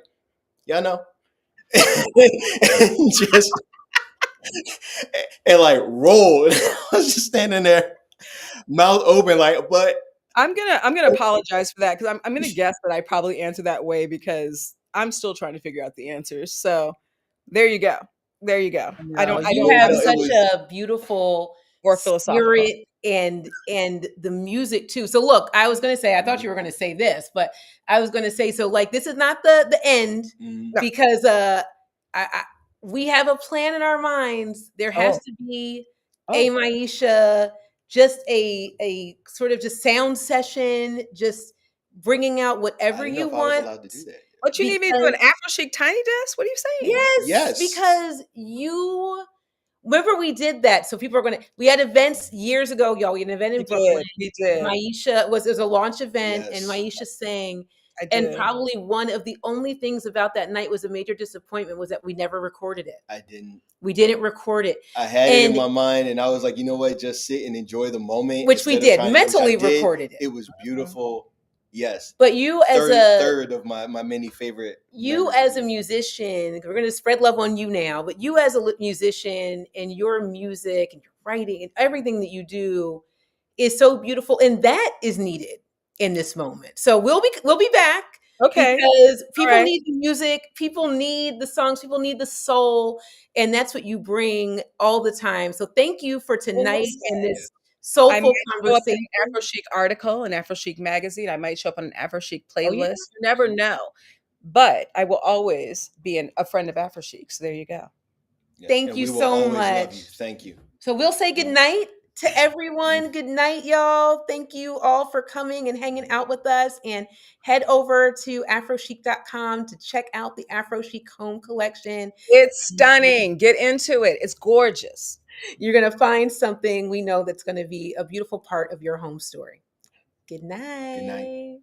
yeah, I know. and just and like rolled. I was just standing there, mouth open, like, but I'm gonna apologize for that because I'm gonna guess that I probably answered that way because I'm still trying to figure out the answers. So there you go. There you go. I don't You have no, such a beautiful more philosophical spirit and the music too. So look, I was going to say, I thought you were going to say this, but I was going to say, so like, this is not the end because we have a plan in our minds. There has to be a Maiysha, just a sort of just sound session, just bringing out whatever you want. Allowed to do that. What you need me to do, an AphroChic tiny desk? What are you saying? Yes, because you remember we did that. So people are going to, we had events years ago, y'all. We had an event in Brooklyn. We did. Maiysha was a launch event and Maiysha sang. And probably one of the only things about that night was a major disappointment was that we never recorded it. We didn't record it. I had it in my mind and I was like, you know what, just sit and enjoy the moment. Which we did, mentally recorded it. It was beautiful. Yes. But you as third of my many favorite. You as a musician, we're going to spread love on you now, but you as a musician and your music and your writing and everything that you do is so beautiful. And that is needed in this moment. So we'll be back. Okay. Because people need the music, people need the songs, people need the soul. And that's what you bring all the time. So thank you for tonight and this soulful conversation. An AphroChic article, an AphroChic magazine. I might show up on an AphroChic playlist. You never know. But I will always be a friend of AphroChic. So there you go. Yes. Thank you so much. Thank you. So we'll say good night to everyone. Good night, y'all. Thank you all for coming and hanging out with us. And head over to AphroChic.com to check out the AphroChic home collection. It's stunning. Get into it. It's gorgeous. You're going to find something we know that's going to be a beautiful part of your home story. Good night. Good night.